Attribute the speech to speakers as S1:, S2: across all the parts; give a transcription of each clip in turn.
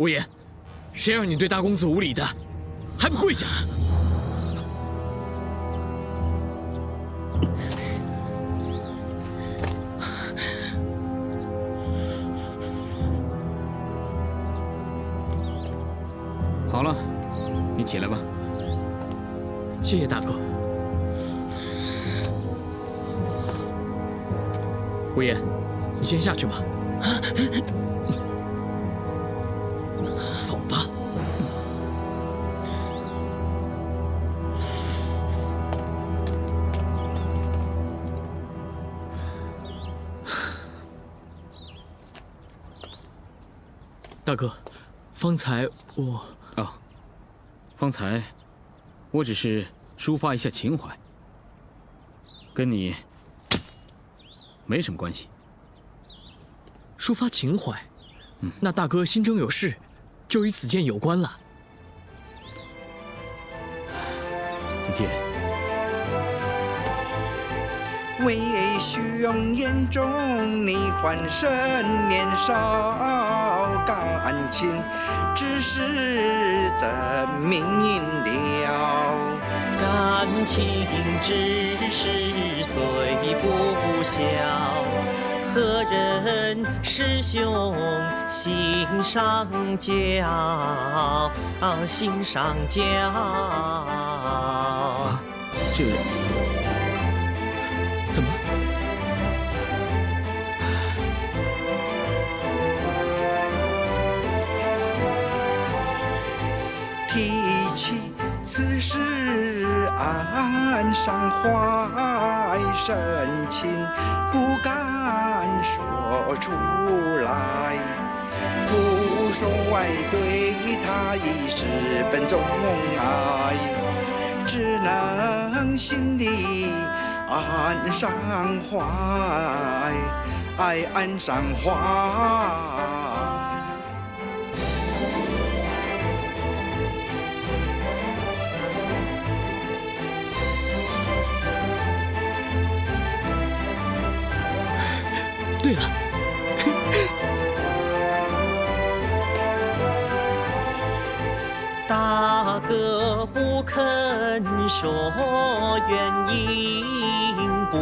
S1: 无言，谁让你对大公子无礼的？还不跪下！
S2: 好了，你起来吧。
S1: 谢谢大哥。无言，你先下去吧。走吧。大哥，方才我……
S2: 哦，方才我只是抒发一下情怀，跟你没什么关系。
S1: 抒发情怀，那大哥心中有事，就与此剑有关了。
S2: 子建，
S3: 为兄眼中你还生年少感情，只是怎明了？
S4: 感情只是虽不小，何人师兄心上交，心上交。
S2: 这
S1: 怎么？
S3: 提起此事，岸上怀深情，不敢说出来。父帅对他已十分钟爱，只能心里暗上怀，暗上怀。
S1: 对了，
S4: 大哥不肯说原因，不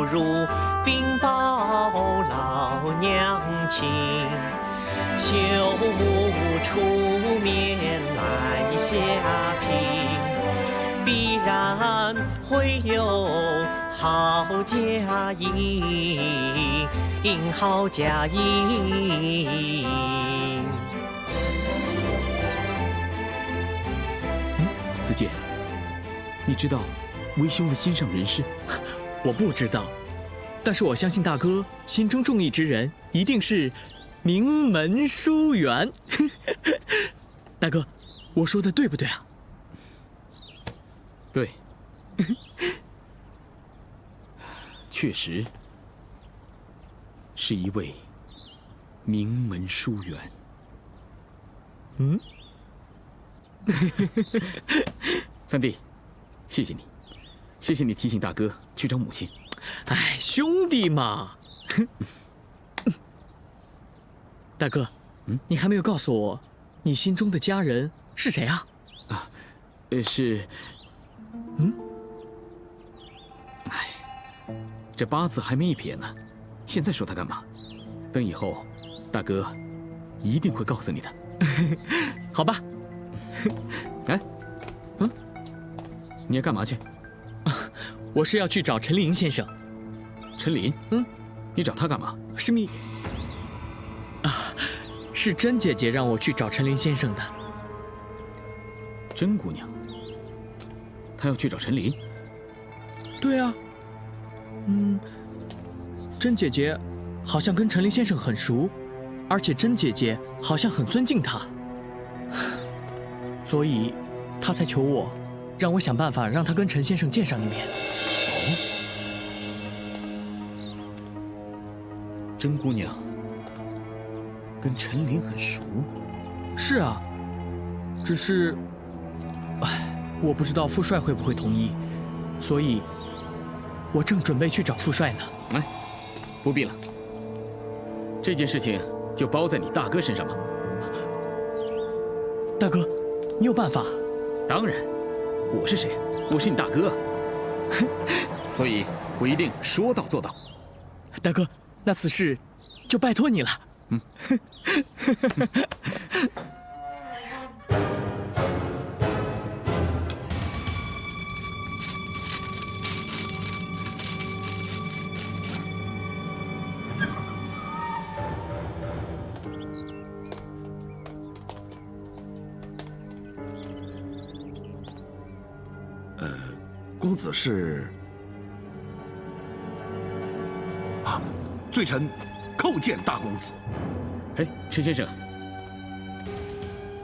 S4: 如禀报老娘亲，求母出面来下评，必然会有好佳音，好佳音。
S2: 子建，你知道为兄的心上人是？
S1: 我不知道，但是我相信大哥心中中意之人一定是名门淑媛。大哥，我说的对不对啊？
S2: 对，确实是一位名门淑媛。
S1: 嗯。
S2: 三弟，谢谢你，谢谢你提醒大哥去找母亲。
S1: 哎，兄弟嘛。大哥，你还没有告诉我，你心中的佳人是谁啊？
S2: 是，哎，这八字还没一撇呢，现在说他干嘛？等以后，大哥一定会告诉你的。
S1: 好吧。
S2: 哎，你要干嘛去？
S1: 我是要去找陈林先生。
S2: 陈林？你找他干嘛？
S1: 是是甄姐姐让我去找陈林先生的。
S2: 甄姑娘，她要去找陈林？
S1: 对啊。甄姐姐好像跟陈林先生很熟，而且甄姐姐好像很尊敬他。所以，他才求我，让我想办法让他跟陈先生见上一面。
S2: 甄姑娘跟陈琳很熟？
S1: 是啊，只是，我不知道傅帅会不会同意，所以，我正准备去找傅帅呢。
S2: 哎，不必了，这件事情就包在你大哥身上吧。
S1: 大哥，你有办法？
S2: 当然，我是谁？我是你大哥，所以我一定说到做到。
S1: 大哥，那此事就拜托你了。
S5: 公子是啊，罪臣叩见大公子。
S2: 哎，陈先生，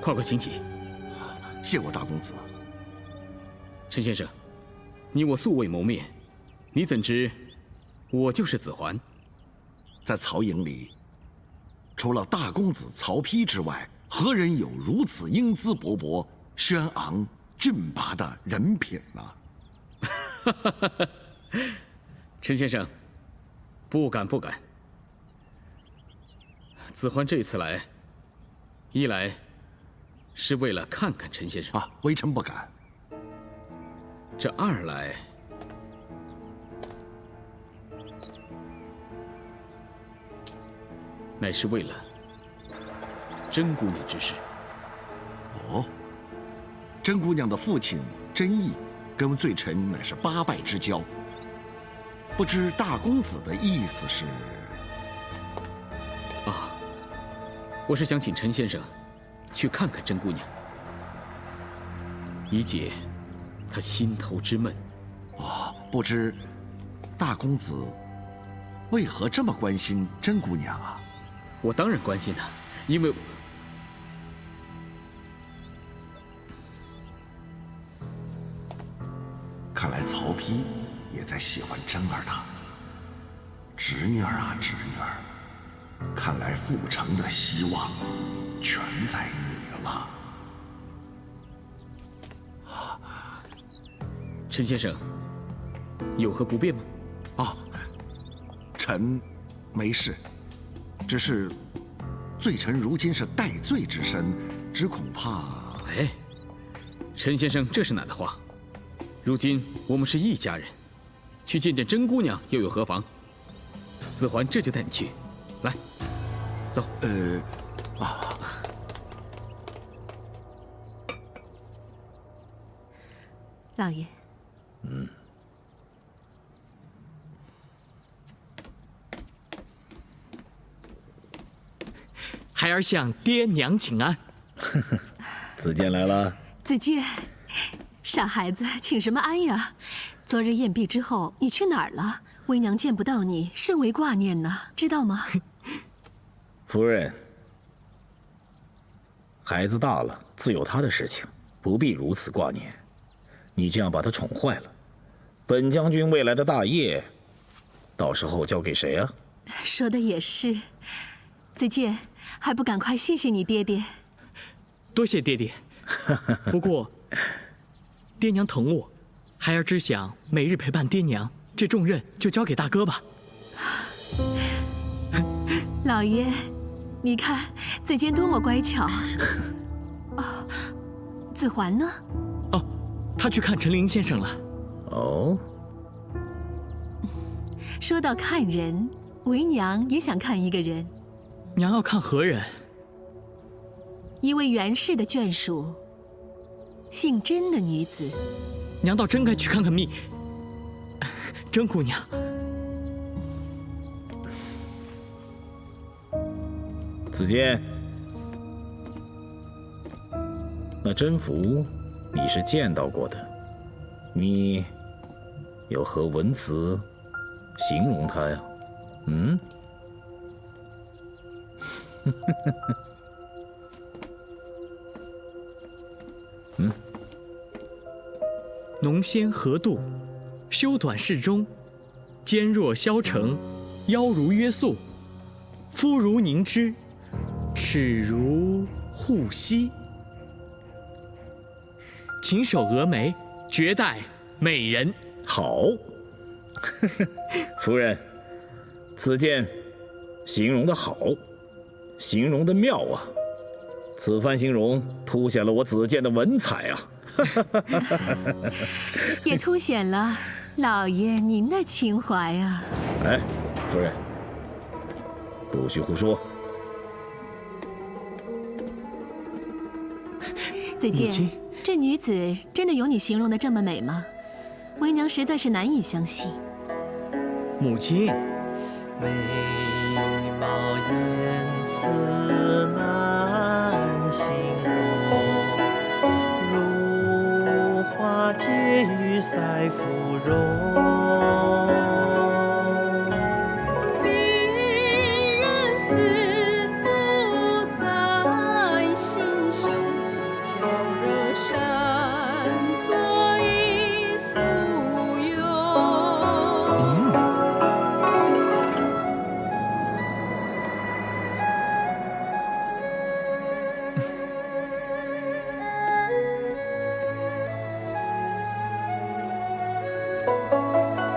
S2: 快请起。
S5: 谢过大公子。
S2: 陈先生，你我素未谋面，你怎知我就是子桓？
S5: 在曹营里，除了大公子曹丕之外，何人有如此英姿勃勃、轩昂俊拔的人品呢？
S2: 陈先生，不敢不敢。子桓这次来，一来是为了看看陈先生
S5: 啊，微臣不敢。
S2: 这二来，乃是为了甄姑娘之事。
S5: 哦，甄姑娘的父亲甄毅跟罪臣乃是八拜之交，不知大公子的意思是？
S2: 啊，我是想请陈先生去看看甄姑娘，以解她心头之闷。
S5: 哦，不知大公子为何这么关心甄姑娘啊？
S2: 我当然关心她，因为
S5: 看来曹丕也在喜欢甄儿她。侄女儿啊，侄女儿，看来复城的希望全在你了。
S2: 陈先生有何不便吗？
S5: 啊，臣没事，只是罪臣如今是戴罪之身，只恐怕……
S2: 哎，陈先生这是哪的话？如今我们是一家人，去见见甄姑娘又有何妨？子桓这就带你去，来，走。
S6: 老爷。
S1: 孩儿向爹娘请安。
S7: 子建来了。
S6: 子建，傻孩子，请什么安呀？昨日宴毕之后，你去哪儿了？为娘见不到你，甚为挂念呢，知道吗？
S7: 夫人，孩子大了，自有他的事情，不必如此挂念。你这样把他宠坏了，本将军未来的大业，到时候交给谁啊？
S6: 说的也是，子建，还不赶快谢谢你爹爹。
S1: 多谢爹爹。不过，爹娘疼我，孩儿只想每日陪伴爹娘，这重任就交给大哥吧。
S6: 老爷，你看子建多么乖巧。哦，子桓呢？
S1: 哦，他去看陈琳先生了。
S7: 哦。
S6: 说到看人，为娘也想看一个人。
S1: 娘要看何人？
S6: 一位袁氏的眷属，姓甄的女子。
S1: 娘倒真该去看看甄姑娘。
S7: 子建，那甄宓你是见到过的，你有何文词形容她呀？嗯？
S1: 浓纤合度，修短适中，肩若削成，腰如约素，肤如凝脂，齿如护膝，琴手蛾眉，绝代美人。
S7: 好，夫人，子建形容的好，形容的妙啊！此番形容凸显了我子建的文采啊！
S6: 也凸显了老爷您的情怀啊！
S7: 哎，夫人，不许胡说！
S6: 子建
S1: 母亲，
S6: 这女子真的有你形容的这么美吗？为娘实在是难以相信。
S1: 母亲，
S4: 美貌言辞难形容，如花解玉赛芙蓉。
S8: 别人自负在心胸，娇惹山作一素咏。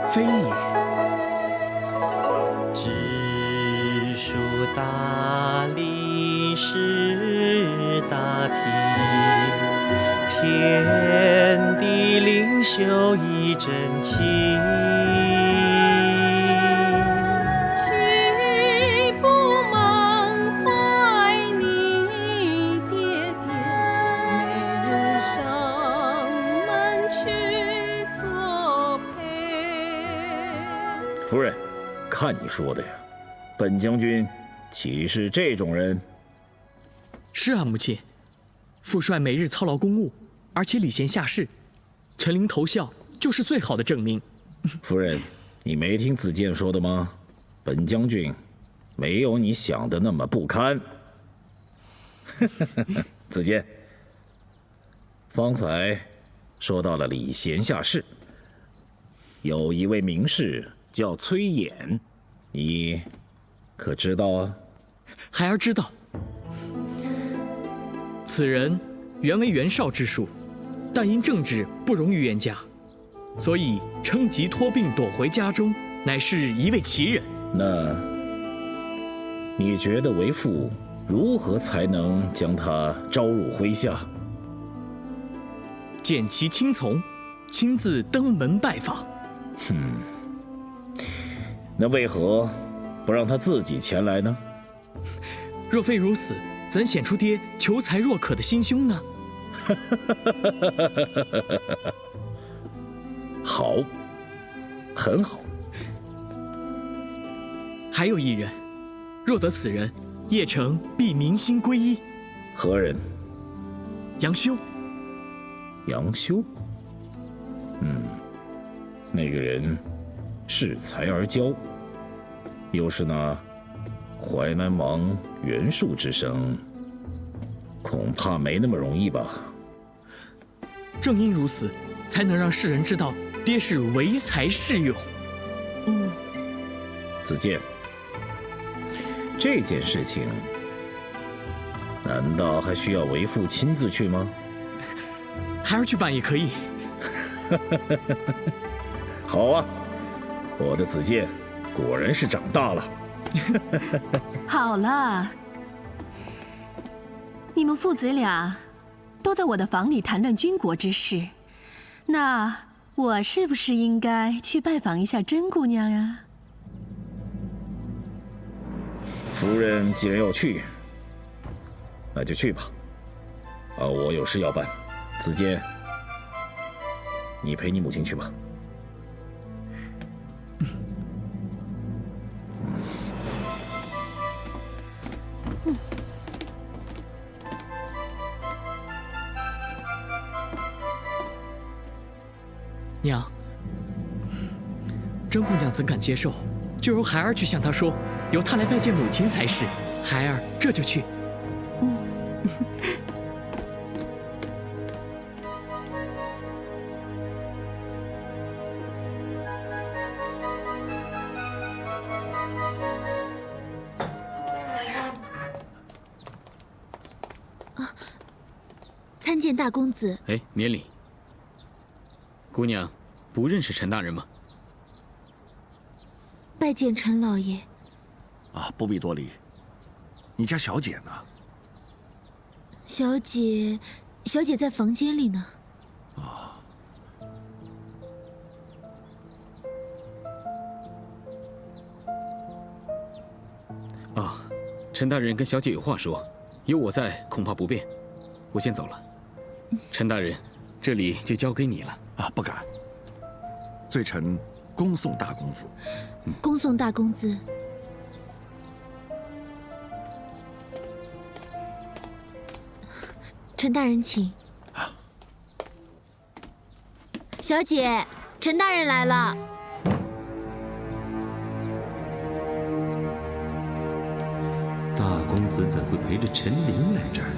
S1: 非也。
S4: 知书达理识大体，天地灵秀一真情。
S8: 岂不满怀你爹爹，美人上门去作陪。
S7: 夫人，看你说的呀，本将军岂是这种人？
S1: 是啊，母亲，父帅每日操劳公务，而且礼贤下士，陈琳投效就是最好的证明。
S7: 夫人，你没听子建说的吗？本将军没有你想的那么不堪。子建，方才说到了礼贤下士，有一位名士叫崔琰，你可知道啊？
S1: 孩儿知道，此人原为袁绍之术，但因政治不容于袁家，所以称疾托病躲回家中，乃是一位奇人。
S7: 那你觉得为父如何才能将他招入麾下？
S1: 见其亲从，亲自登门拜访。
S7: 那为何不让他自己前来呢？
S1: 若非如此，怎显出爹求才若渴的心胸呢？
S7: 好，很好。
S1: 还有一人，若得此人，邺城必民心归一。
S7: 何人？
S1: 杨修。
S7: 杨修。那个人恃才而骄，又是那淮南王袁术之生，恐怕没那么容易吧。
S1: 正因如此，才能让世人知道爹是唯才是勇。
S7: 子建，这件事情难道还需要为父亲自去吗？
S1: 孩儿去办也可以。
S7: 好啊，我的子建果然是长大了。
S6: 好了，你们父子俩都在我的房里谈论军国之事，那我是不是应该去拜访一下甄姑娘呀？
S7: 夫人既然要去，那就去吧。我有事要办。子建，你陪你母亲去吧。
S1: 娘，甄姑娘怎敢接受？就由孩儿去向她说，由她来拜见母亲才是。孩儿这就去。
S9: 参见大公子。
S2: 哎，免礼。姑娘，不认识陈大人吗？
S9: 拜见陈老爷。
S5: 不必多礼。你家小姐呢？
S9: 小姐在房间里呢。
S2: 啊，陈大人跟小姐有话说，有我在，恐怕不便，我先走了。陈大人，这里就交给你了。
S5: 啊，不敢。罪臣恭送大公子。
S9: 恭送大公子。陈大人请。小姐，陈大人来了。
S7: 大公子怎会陪着陈琳来这儿？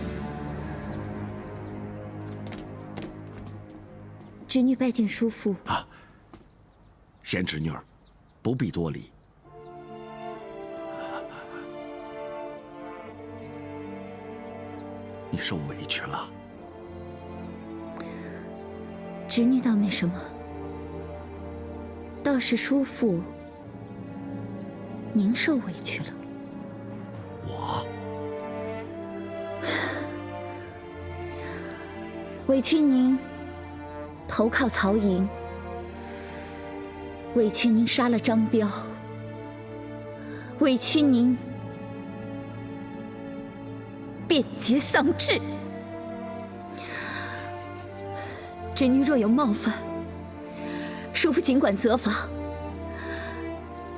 S9: 侄女拜见叔父。
S5: 贤侄女儿，不必多礼。你受委屈了。
S9: 侄女倒没什么，倒是叔父您受委屈了。
S5: 我
S9: 委屈您投靠曹营，委屈您杀了张彪，委屈您变节丧志。侄女若有冒犯，叔父尽管责罚。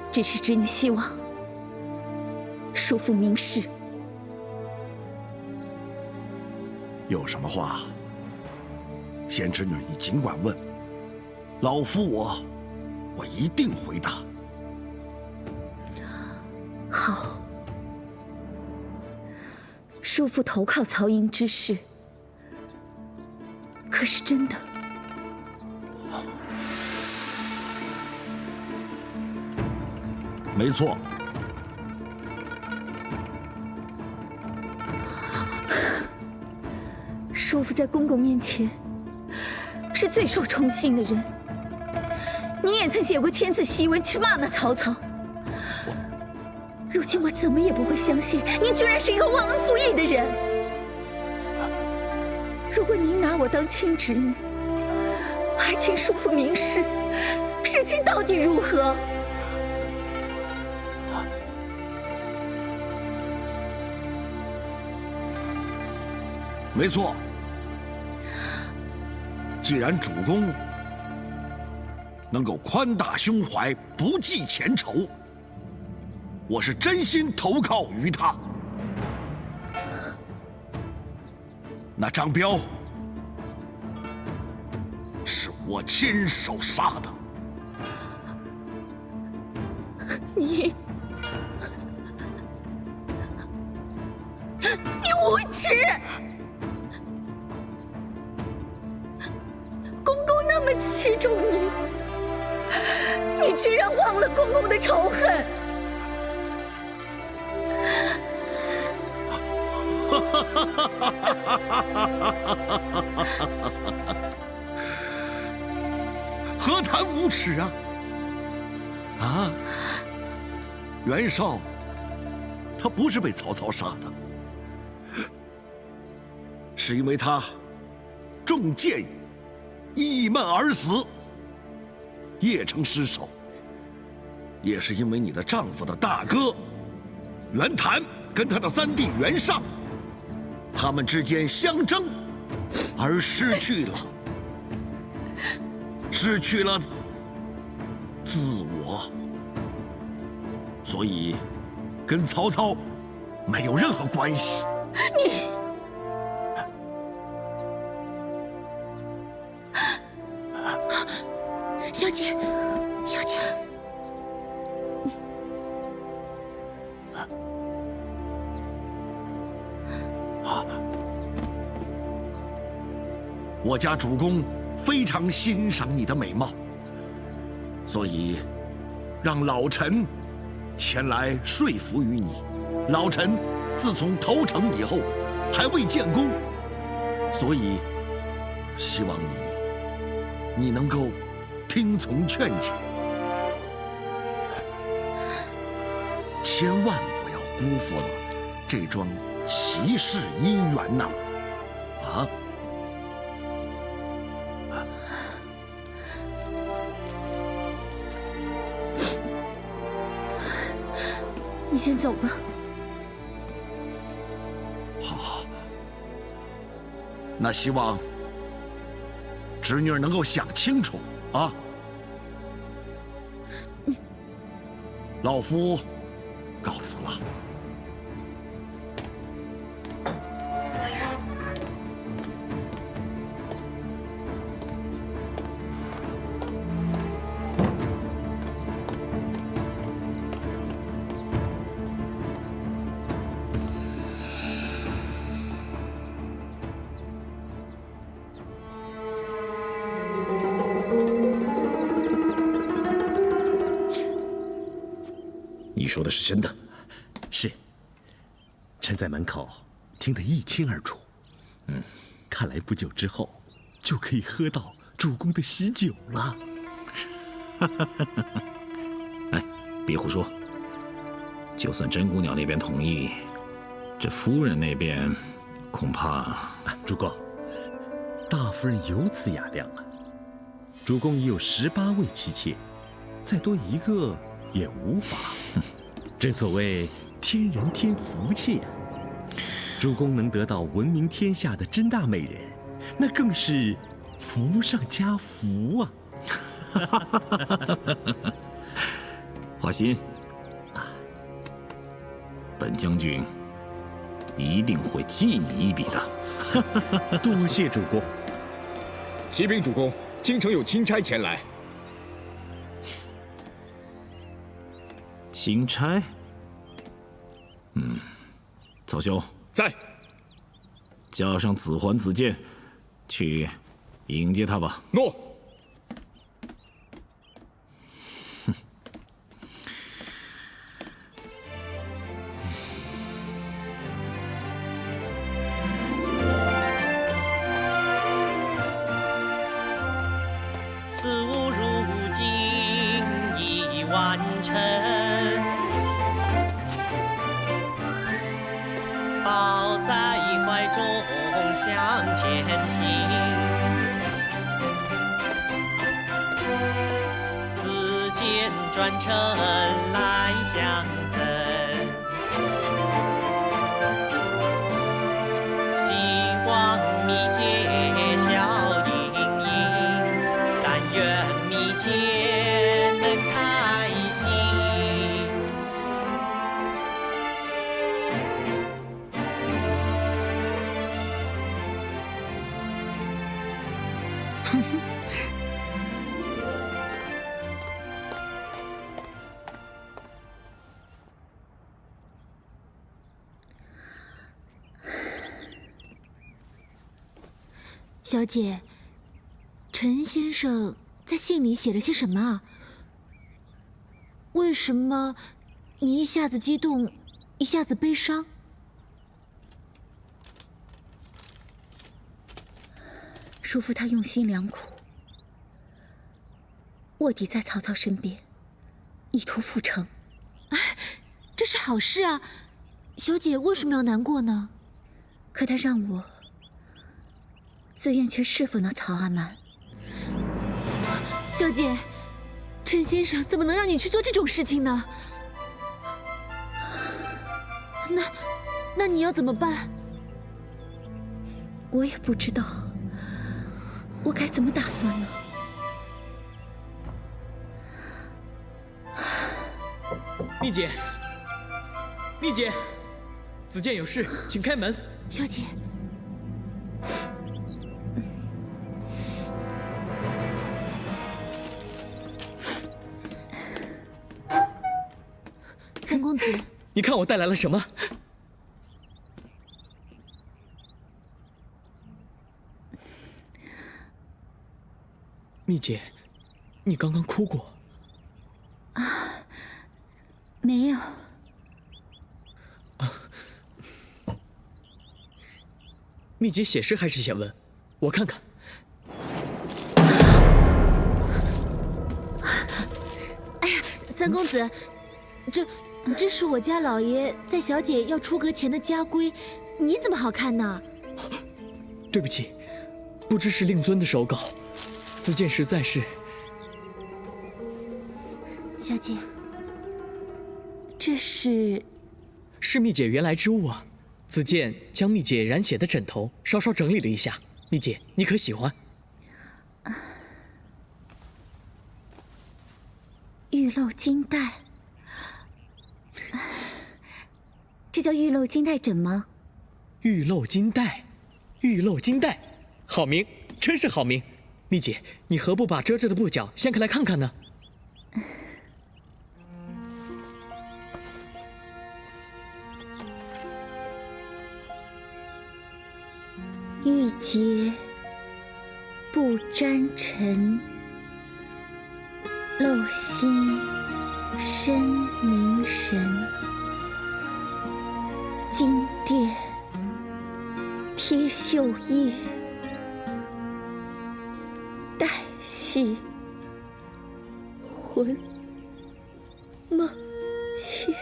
S9: 只是侄女希望叔父明示。
S5: 有什么话，贤侄女你尽管问，老夫我一定回答。
S9: 好，叔父投靠曹营之事，可是真的？
S5: 没错。
S9: 叔父在公公面前是最受宠幸的人，您也曾写过千字檄文去骂那曹操。如今我怎么也不会相信您居然是一个忘恩负义的人。如果您拿我当亲侄女，还请叔父明示，事情到底如何？
S5: 没错。既然主公能够宽大胸怀，不计前仇，我是真心投靠于他。那张彪是我亲手杀的。
S9: 你无耻！公公那么器重你，你居然忘了公公的仇恨！
S5: 何谈无耻啊！啊，袁绍他不是被曹操杀的，是因为他中箭缢闷而死，邺城失守，也是因为你的丈夫的大哥袁谭跟他的三弟袁尚，他们之间相争，而失去了自我，所以跟曹操没有任何关系。
S9: 你。小姐，小姐，
S5: 我家主公非常欣赏你的美貌，所以让老臣前来说服于你。老臣自从投诚以后，还未建功，所以希望你能够听从劝解，千万不要辜负了这桩奇世姻缘呐！啊？
S9: 你先走吧。
S5: 好，那希望侄女儿能够想清楚啊。老夫告辞了。
S7: 你说的是真的？
S10: 是。臣在门口听得一清二楚。看来不久之后就可以喝到主公的喜酒了。
S7: 哎，别胡说！就算甄姑娘那边同意，这夫人那边恐怕……
S10: 主公，大夫人有此雅量啊！主公已有18位妻妾，再多一个也无法。正所谓天人天福气啊！主公能得到闻名天下的甄大美人，那更是福上加福啊！
S7: 华歆，本将军一定会记你一笔的。
S10: 多谢主公。
S11: 启禀主公，京城有钦差前来。
S7: 钦差？曹休
S11: 在。
S7: 加上子桓、子建，去迎接他吧。
S11: 诺。
S4: 此物如今已完成，抱在怀中向前行。自荐专程来相赠，希望密结笑盈盈，但愿密结能开心。
S9: 小姐，陈先生在信里写了些什么啊？为什么你一下子激动，一下子悲伤？叔父他用心良苦，卧底在曹操身边，意图复成。哎，这是好事啊！小姐为什么要难过呢？可他让我自愿去侍奉那曹阿瞒。小姐，陈先生怎么能让你去做这种事情呢？那你要怎么办？我也不知道，我该怎么打算呢？
S1: 蜜姐，蜜姐，子建有事，请开门。
S9: 小姐。三公子，
S1: 你看我带来了什么？蜜姐，你刚刚哭过？
S9: 啊，没有。
S1: 蜜姐写诗还是写文？我看看。
S9: 哎呀，三公子，这是我家老爷在小姐要出阁前的家规，你怎么好看呢？
S1: 对不起，不知是令尊的手稿，子建实在是……
S9: 小姐，这是
S1: 蜜姐原来之物啊。子建将蜜姐染血的枕头稍稍整理了一下，蜜姐你可喜欢？
S9: 玉漏金带，这叫玉漏金带枕吗？
S1: 玉漏金带，玉漏金带，好名，真是好名。蜜姐，你何不把遮着的布角掀开来看看呢？
S9: 玉洁不沾尘，漏心深凝神。金殿贴绣叶，带系魂梦牵。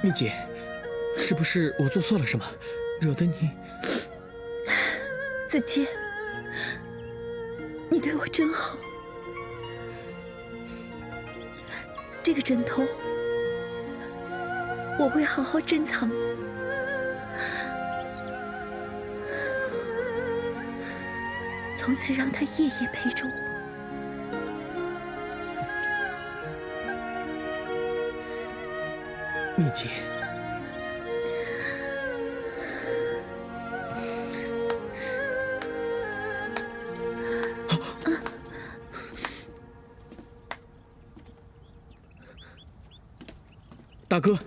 S1: 蜜姐，是不是我做错了什么，惹得你？
S9: 子建，你对我真好。这个枕头，我会好好珍藏。从此让它夜夜陪着我。
S1: 蜜姐，大哥。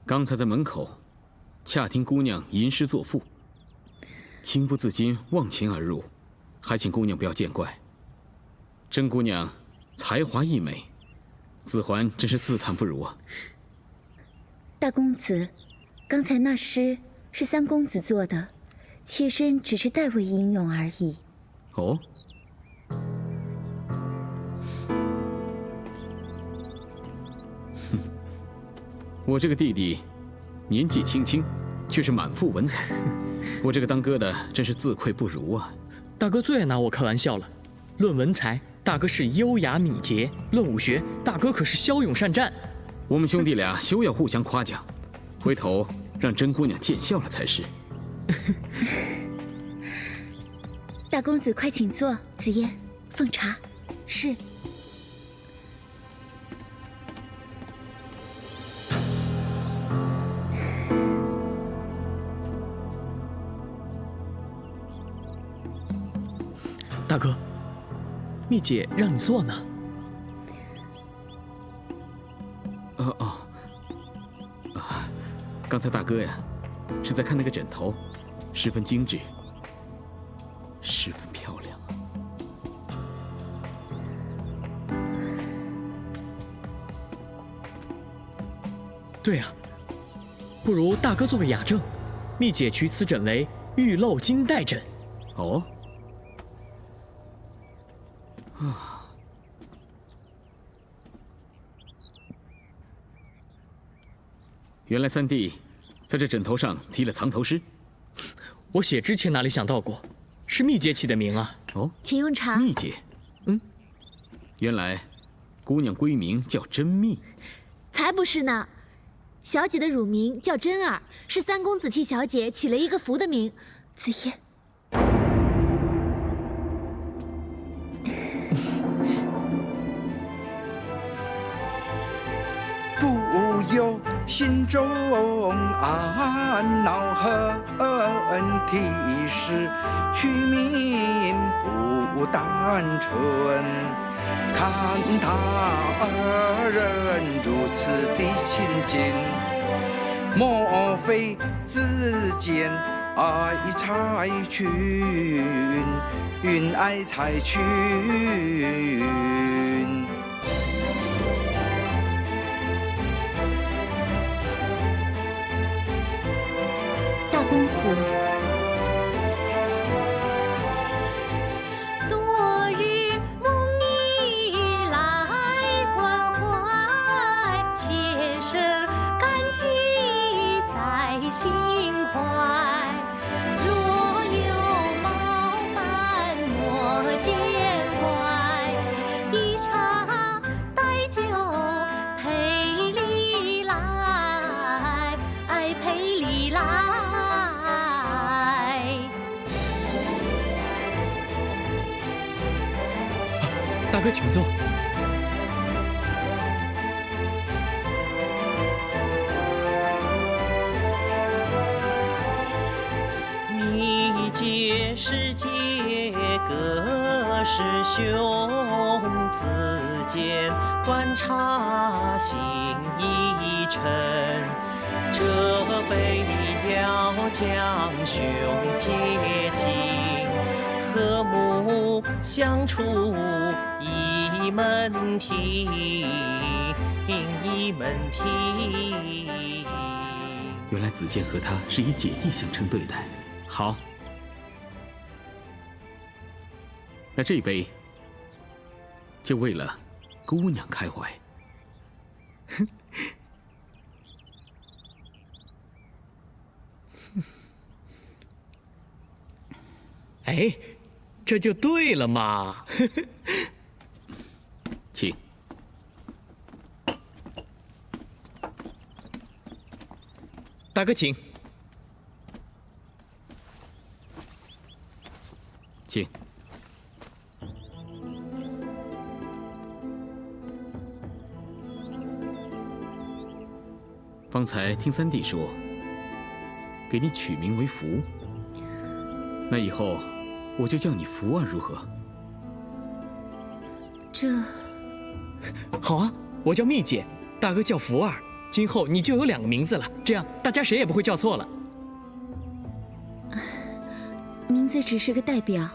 S2: 刚才在门口，恰听姑娘吟诗作赋，情不自禁忘情而入，还请姑娘不要见怪。甄姑娘才华异美，子桓真是自叹不如啊。
S9: 大公子，刚才那诗是三公子做的，妾身只是代为吟咏而已。
S2: 哦。我这个弟弟年纪轻轻，却是满腹文采，我这个当哥的真是自愧不如啊。
S1: 大哥最爱拿我开玩笑了，论文才，大哥是优雅敏捷；论武学，大哥可是骁勇善战。
S2: 我们兄弟俩休要互相夸奖，回头让甄姑娘见笑了才是。
S9: 大公子快请坐，紫嫣奉茶。
S6: 是。
S1: 大哥，蜜姐让你坐呢。
S2: 刚才大哥呀，是在看那个枕头，十分精致，十分漂亮。
S1: 对啊，不如大哥做个雅正，蜜姐取此枕为玉漏金带枕。
S2: 哦。原来三弟在这枕头上题了藏头诗，
S1: 我写之前哪里想到过，是蜜姐起的名啊。
S2: 哦，
S9: 请用茶。
S2: 蜜姐，原来姑娘闺名叫甄蜜。
S9: 才不是呢，小姐的乳名叫甄儿，是三公子替小姐起了一个福的名。紫嫣。
S3: 不由心中暗恼恨体诗，取名不单纯。看他二人如此的亲近，莫非之间爱才群，爱才群。
S9: 公子。
S8: 多日梦你来关怀，切身感激在心怀。若有冒犯莫见怪，一茶代酒赔礼来，赔礼来。
S1: 大哥请坐。
S4: 密结世界各师兄，自荐端茶行一程。这杯要将兄接近，和睦相处一门庭，一门庭。
S2: 原来子建和他是以姐弟相称对待。好，那这杯就为了姑娘开怀。
S1: 哎，这就对了嘛。
S2: 请。
S1: 大哥请。
S2: 请。方才听三弟说，给你取名为福，那以后我就叫你福儿，如何？
S9: 这
S1: 好啊，我叫蜜姐，大哥叫福儿，今后你就有2个名字了，这样大家谁也不会叫错了。
S9: 名字只是个代表，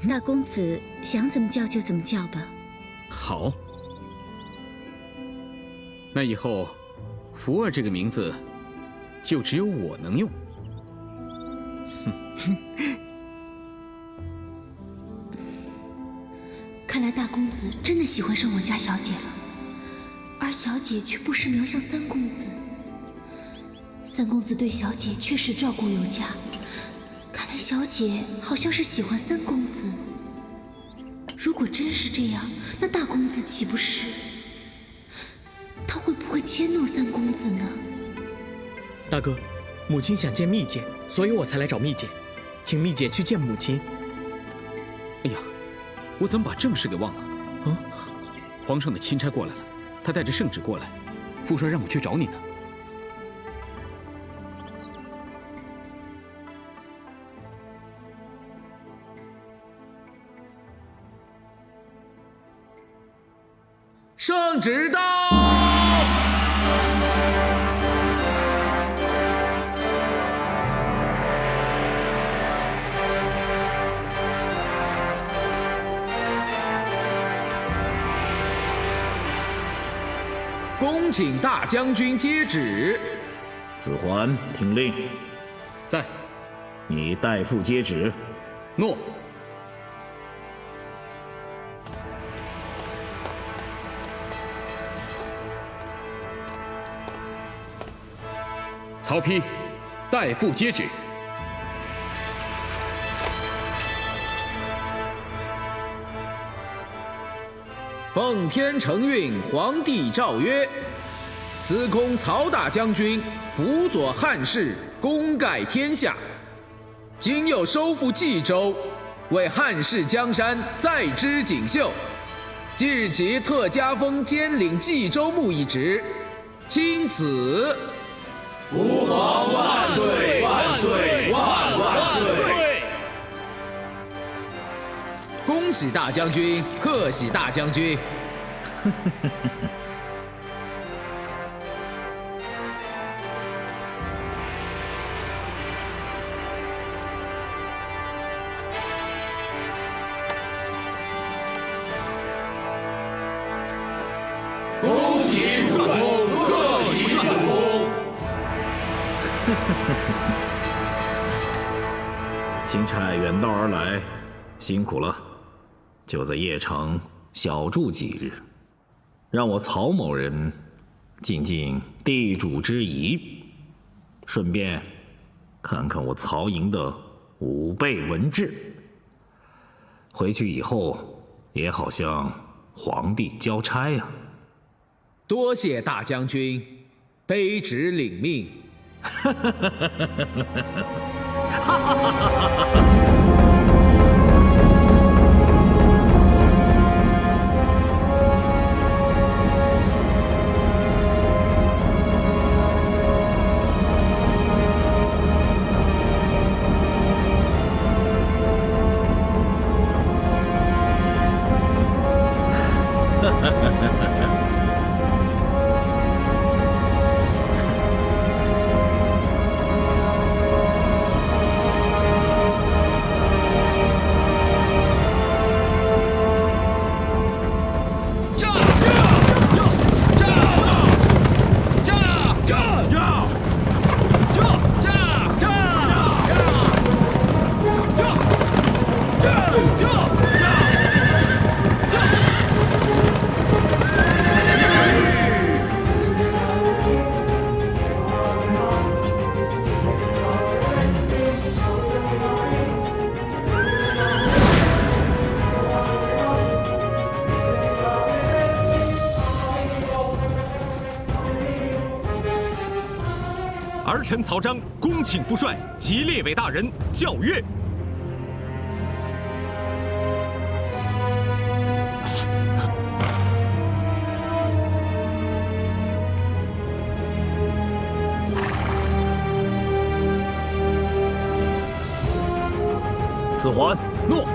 S9: 大公子想怎么叫就怎么叫吧。
S2: 好，那以后福儿这个名字就只有我能用。
S9: 看来大公子真的喜欢上我家小姐了，而小姐却不时瞄向三公子。三公子对小姐确实照顾有加，看来小姐好像是喜欢三公子。如果真是这样，那大公子岂不是……他会不会迁怒三公子呢？
S1: 大哥，母亲想见蜜姐，所以我才来找蜜姐，请蜜姐去见母亲。
S2: 哎呀，我怎么把正事给忘了？
S1: 嗯，
S2: 皇上的钦差过来了，他带着圣旨过来，父帅让我去找你呢。
S12: 圣旨到！恭请大将军接旨。
S7: 子桓听令。
S2: 在。
S7: 你代父接旨。
S2: 诺。曹丕，代父接旨。
S12: 奉天承运皇帝诏曰：司空曹大将军辅佐汉室，功盖天下。今又收复冀州，为汉室江山再之锦绣。即日起特加封兼领冀州牧一职，钦此。
S13: 吾皇万岁万岁万万岁！
S12: 恭喜大将军，贺喜大将军！
S13: 恭喜主公，贺喜主公！
S7: 钦差远道而来，辛苦了，就在邺城小住几日，让我曹某人尽尽地主之谊，顺便看看我曹营的武备文治。回去以后也好向皇帝交差呀。
S12: 多谢大将军，卑职领命。
S11: 儿臣曹彰恭请父帅及列伟大人教阅。
S7: 子桓，
S11: 诺。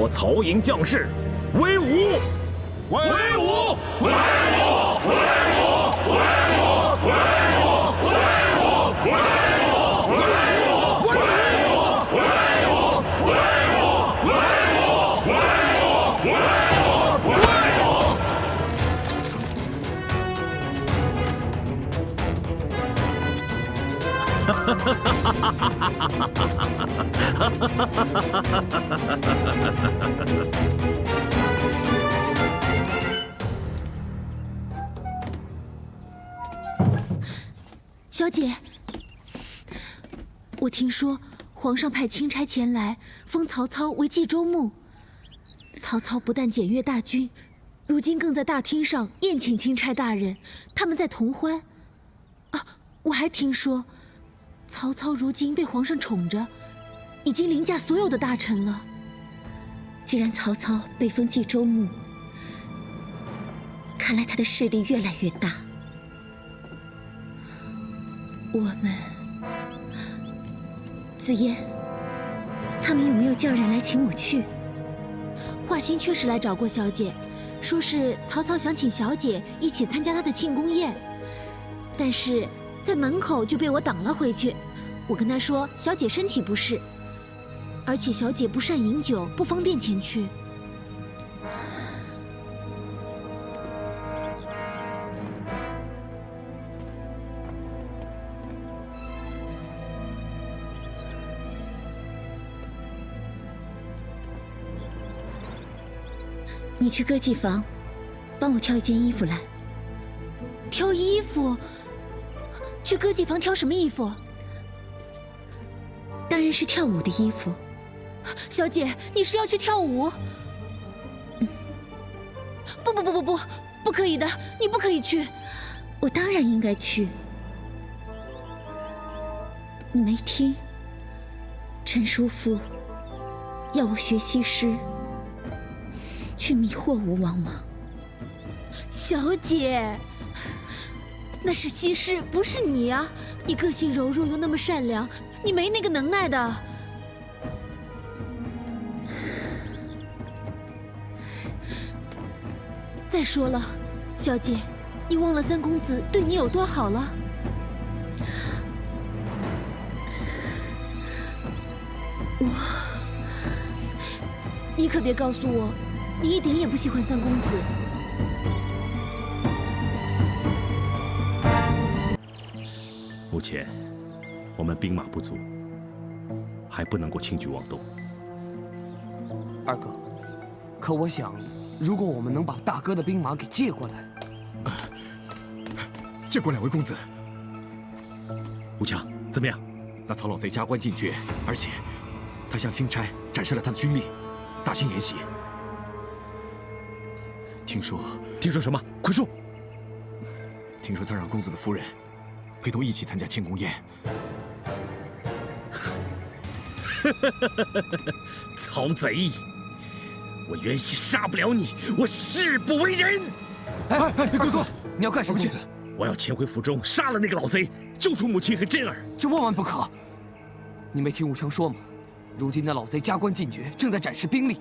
S7: 我曹营将士威武！
S11: 威武！威武！威武！威
S9: 小姐，我听说皇上派钦差前来封曹操为冀州牧。曹操不但检阅大军，如今更在大厅上宴请钦差大人，他们在同欢。啊，我还听说，曹操如今被皇上宠着，已经凌驾所有的大臣了。
S8: 既然曹操被封冀州牧，看来他的势力越来越大。我们，紫嫣，他们有没有叫人来请我去？
S9: 华歆确实来找过小姐，说是曹操想请小姐一起参加他的庆功宴，但是在门口就被我挡了回去。我跟他说小姐身体不适，而且小姐不善饮酒，不方便前去。
S8: 你去歌妓房，帮我挑一件衣服来。
S9: 挑衣服？去歌妓房挑什么衣服？
S8: 当然是跳舞的衣服。
S9: 小姐，你是要去跳舞？不，不可以的，你不可以去。
S8: 我当然应该去。你没听？陈叔父要我学西施，去迷惑吴王吗？
S9: 小姐，那是西施，不是你啊！你个性柔弱又那么善良，你没那个能耐的。再说了，小姐，你忘了三公子对你有多好了？你可别告诉我，你一点也不喜欢三公子。
S10: 目前我们兵马不足，还不能够轻举妄动。
S14: 二哥，可我想，如果我们能把大哥的兵马给借过来，
S11: 借过2位公子。
S10: 吴强，怎么样？
S11: 那曹老贼加官进爵，而且他向钦差展示了他的军力，大兴演习。听说
S10: 什么？快说！
S11: 听说他让公子的夫人陪同一起参加庆功宴。
S7: 曹贼！我袁熙杀不了你，我誓不为人。
S14: 哎，公子，你要干什么去？
S7: 我要潜回府中，杀了那个老贼，救出母亲和真儿。
S14: 这万万不可！你没听武强说吗？如今那老贼加官进爵，正在展示兵力，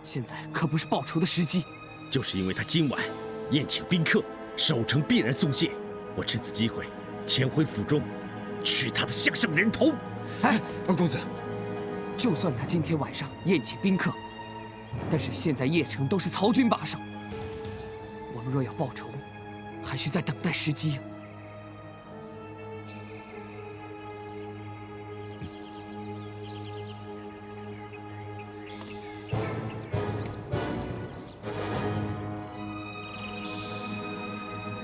S14: 现在可不是报仇的时机。
S7: 就是因为他今晚宴请宾客，守城必然松懈，我趁此机会潜回府中，取他的项上人头。
S14: 哎，
S11: 二公子，
S14: 就算他今天晚上宴请宾客，但是现在邺城都是曹军把守，我们若要报仇，还需再等待时机。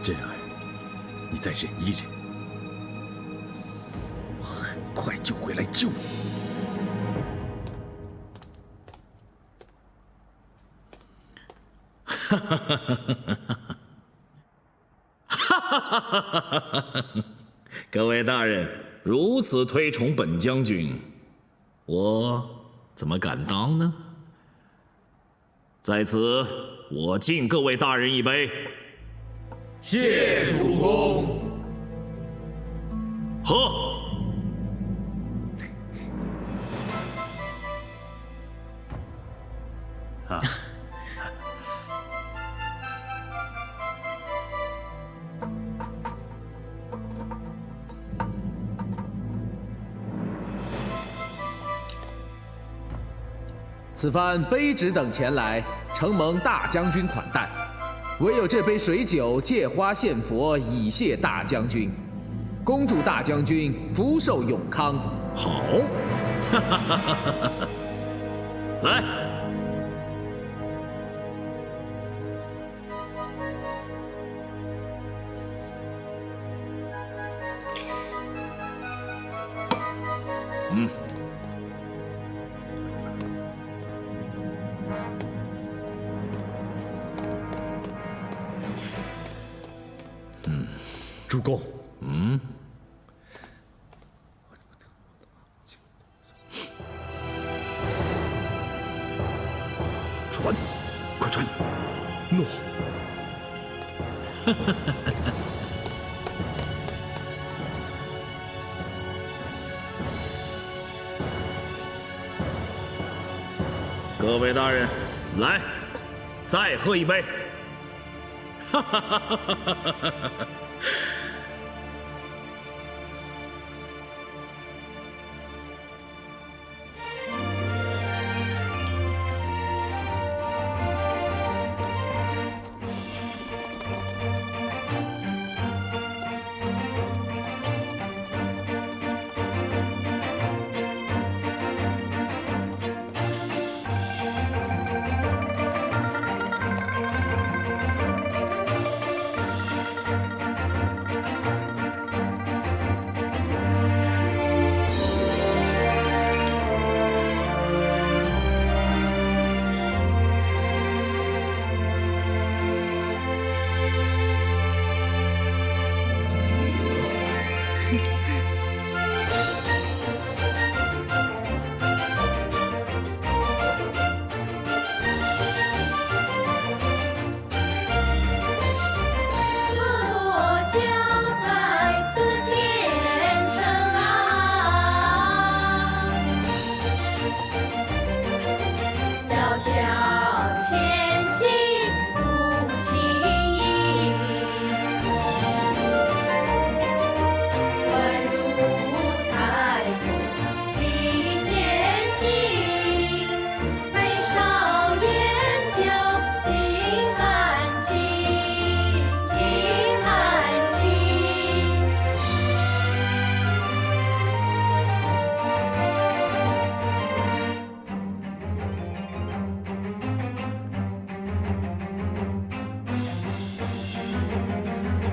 S7: 真儿，你再忍一忍，我很快就会来救你。哈哈哈哈哈哈！各位大人如此推崇本将军，我怎么敢当呢？在此，我敬各位大人一杯。
S13: 谢主公。
S7: 喝！啊！
S12: 此番卑职等前来，承蒙大将军款待。唯有这杯水酒，借花献佛，以谢大将军。恭祝大将军福寿永康。
S7: 好，来，主公，传，快传！诺。各位大人，来，再喝一杯。哈哈哈哈哈哈！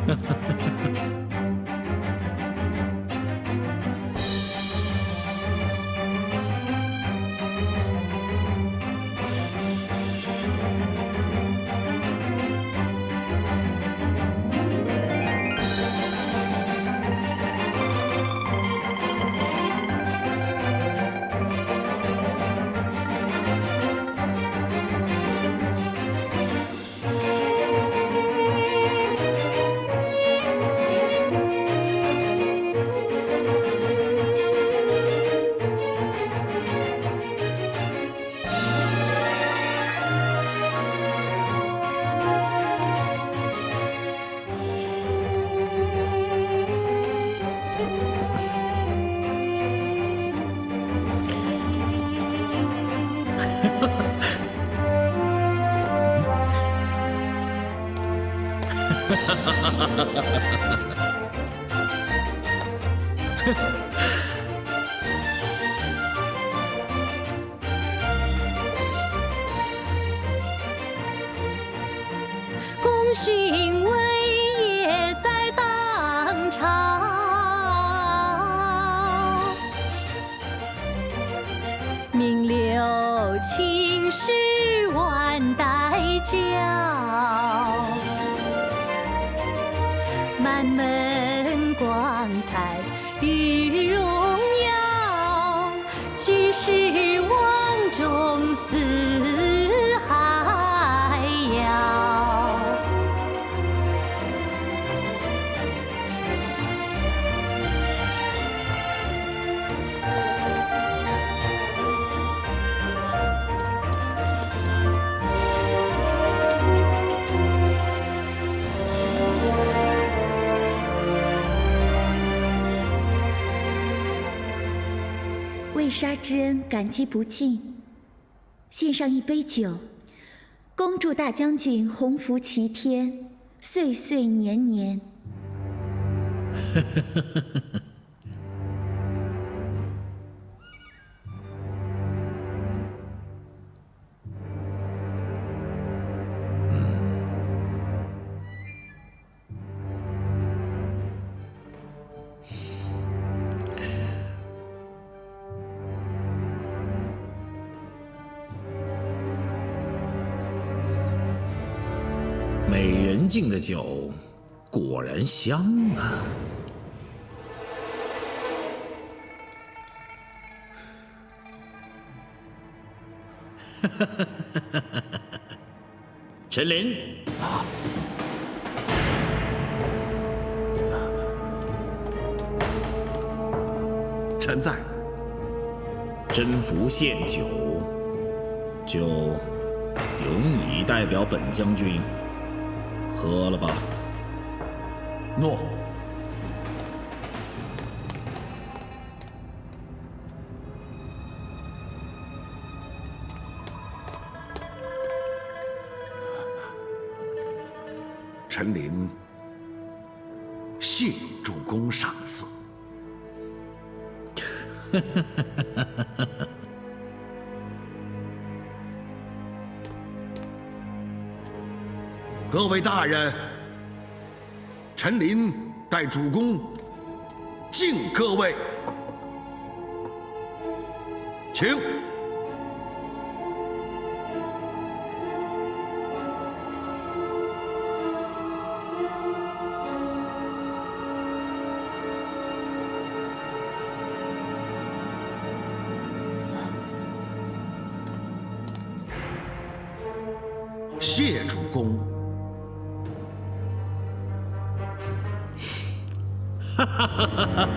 S15: 功勋伟业在当朝，名留青史万代教，满门光彩与荣耀，举世望中四海遥。
S8: 为杀之恩感激不尽，献上一杯酒，恭祝大将军鸿福齐天，岁岁年年。
S7: 美人敬的酒，果然香啊！陈琳，
S5: 臣在。
S7: 征服献酒，就由你代表本将军喝了吧。
S5: 诺。陈琳，谢主公赏赐。各位大人，陈琳代主公敬各位，请。谢主公。
S7: 哈哈哈哈哈哈！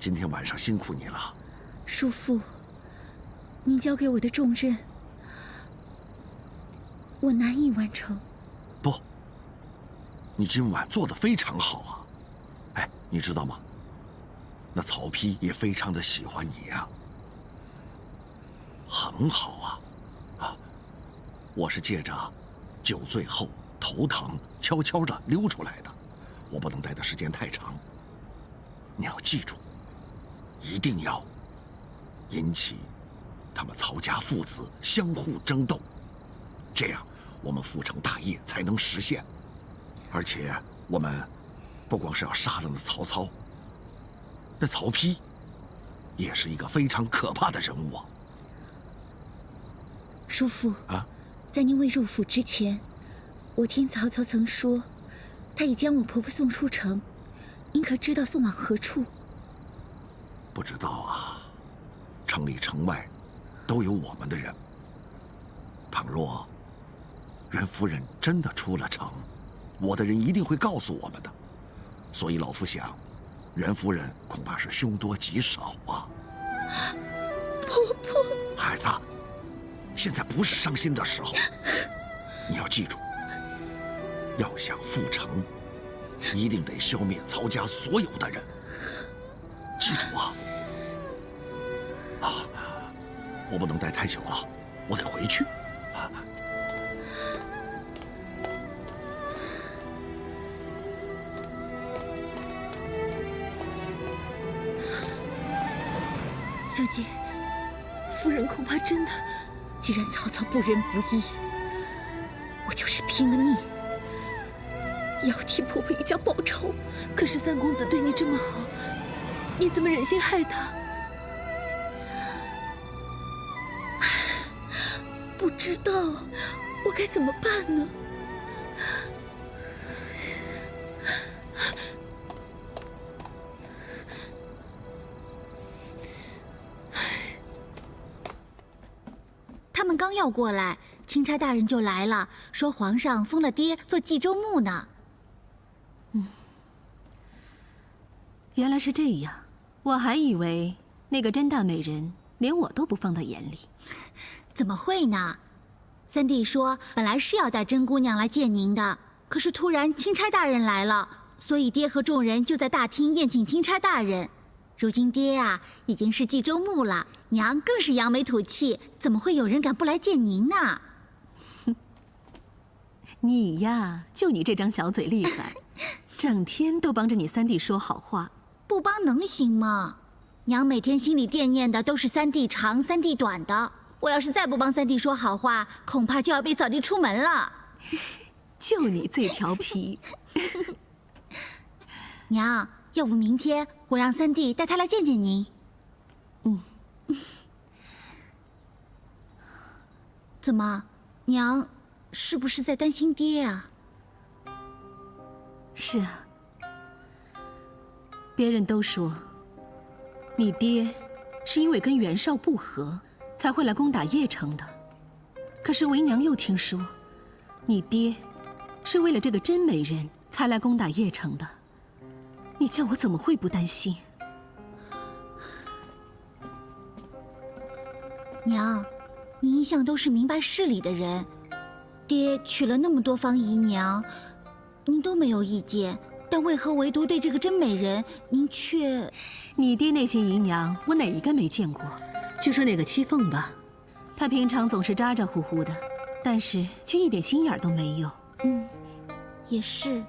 S5: 今天晚上辛苦你了。
S8: 叔父，您交给我的重任，我难以完成。
S5: 不，你今晚做得非常好啊！哎，你知道吗？那曹丕也非常的喜欢你呀。很好啊，啊，我是借着酒醉后头疼，悄悄地溜出来的。我不能待的时间太长。你要记住，一定要引起他们曹家父子相互争斗，这样我们阜成大业才能实现。而且我们不光是要杀了那曹操，那曹丕也是一个非常可怕的人物啊。
S8: 叔父
S5: 啊，
S8: 在您未入府之前，我听曹操曾说，他已将我婆婆送出城，您可知道送往何处？
S5: 不知道啊，城里城外都有我们的人。倘若袁夫人真的出了城，我的人一定会告诉我们的。所以老夫想，袁夫人恐怕是凶多吉少啊。
S8: 婆婆，
S5: 孩子，现在不是伤心的时候，你要记住，要想复城，一定得消灭曹家所有的人。记住啊！啊，我不能待太久了，我得回去。
S8: 小姐，夫人恐怕真的……既然曹操不仁不义，我就是拼了命也要替婆婆一家报仇。
S9: 可是三公子对你这么好，你怎么忍心害他？
S8: 不知道我该怎么办呢？
S9: 他们刚要过来，钦差大人就来了，说皇上封了爹做冀州牧呢。
S6: 原来是这样，我还以为那个甄大美人连我都不放在眼里。
S9: 怎么会呢？三弟说本来是要带甄姑娘来见您的，可是突然钦差大人来了，所以爹和众人就在大厅宴请钦差大人。如今爹啊已经是冀州牧了，娘更是扬眉吐气，怎么会有人敢不来见您呢？
S6: 你呀，就你这张小嘴厉害，整天都帮着你三弟说好话。
S9: 不帮能行吗？娘每天心里惦念的都是三弟长三弟短的，我要是再不帮三弟说好话，恐怕就要被扫地出门了。
S6: 就你最调皮。
S9: 娘，要不明天我让三弟带他来见见您。怎么，娘是不是在担心爹啊？
S6: 是啊，别人都说你爹是因为跟袁绍不和才会来攻打邺城的，可是为娘又听说你爹是为了这个甄美人才来攻打邺城的，你叫我怎么会不担心？
S9: 娘，您一向都是明白事理的人，爹娶了那么多方姨娘，您都没有意见，但为何唯独对这个甄美人，您却……
S6: 你爹那些姨娘，我哪一个没见过？就说那个七凤吧，她平常总是咋咋呼呼的，但是却一点心眼都没有。
S9: 也是。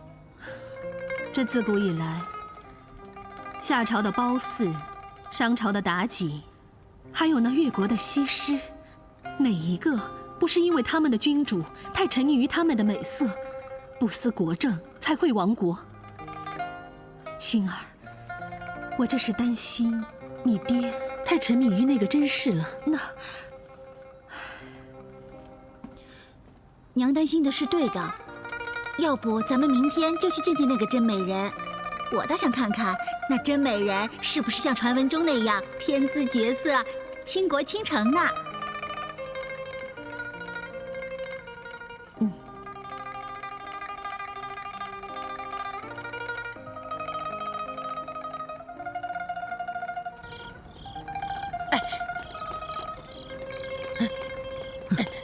S6: 这自古以来，夏朝的褒姒，商朝的妲己，还有那越国的西施，哪一个不是因为他们的君主太沉溺于他们的美色，不思国政，才会亡国？青儿，我这是担心你爹太沉迷于那个甄氏了。那
S9: 娘担心的是对的，要不咱们明天就去见见那个甄美人。我倒想看看那甄美人是不是像传闻中那样天姿绝色、倾国倾城呢？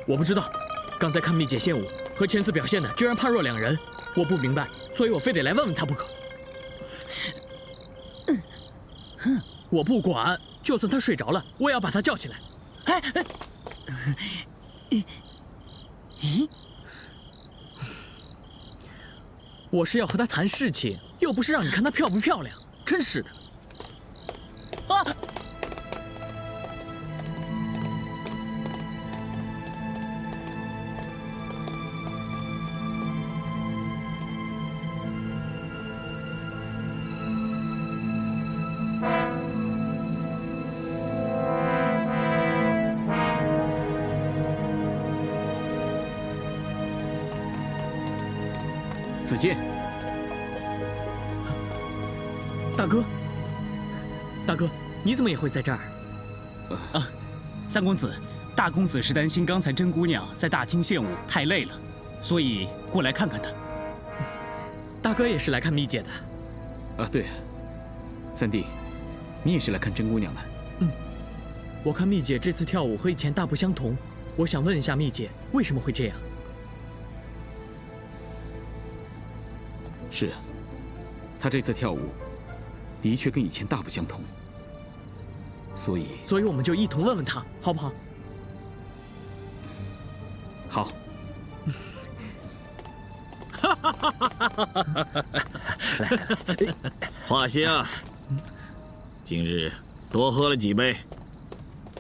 S1: 我不知道，刚才看蜜姐献舞和前次表现的居然判若两人，我不明白，所以我非得来问问她不可。我不管，就算她睡着了，我也要把她叫起来。我是要和她谈事情，又不是让你看她漂不漂亮，真是的。啊！
S2: 子建，
S1: 大哥，大哥，你怎么也会在这儿？
S16: 三公子，大公子是担心刚才甄姑娘在大厅献舞太累了，所以过来看看她。
S1: 大哥也是来看蜜姐的。
S2: 对，三弟，你也是来看甄姑娘的。
S1: 我看蜜姐这次跳舞和以前大不相同，我想问一下蜜姐为什么会这样？
S2: 是啊，她这次跳舞的确跟以前大不相同，所以
S1: 我们就一同问问她，好不好？
S2: 好。
S7: 来，华歆啊，今日多喝了几杯，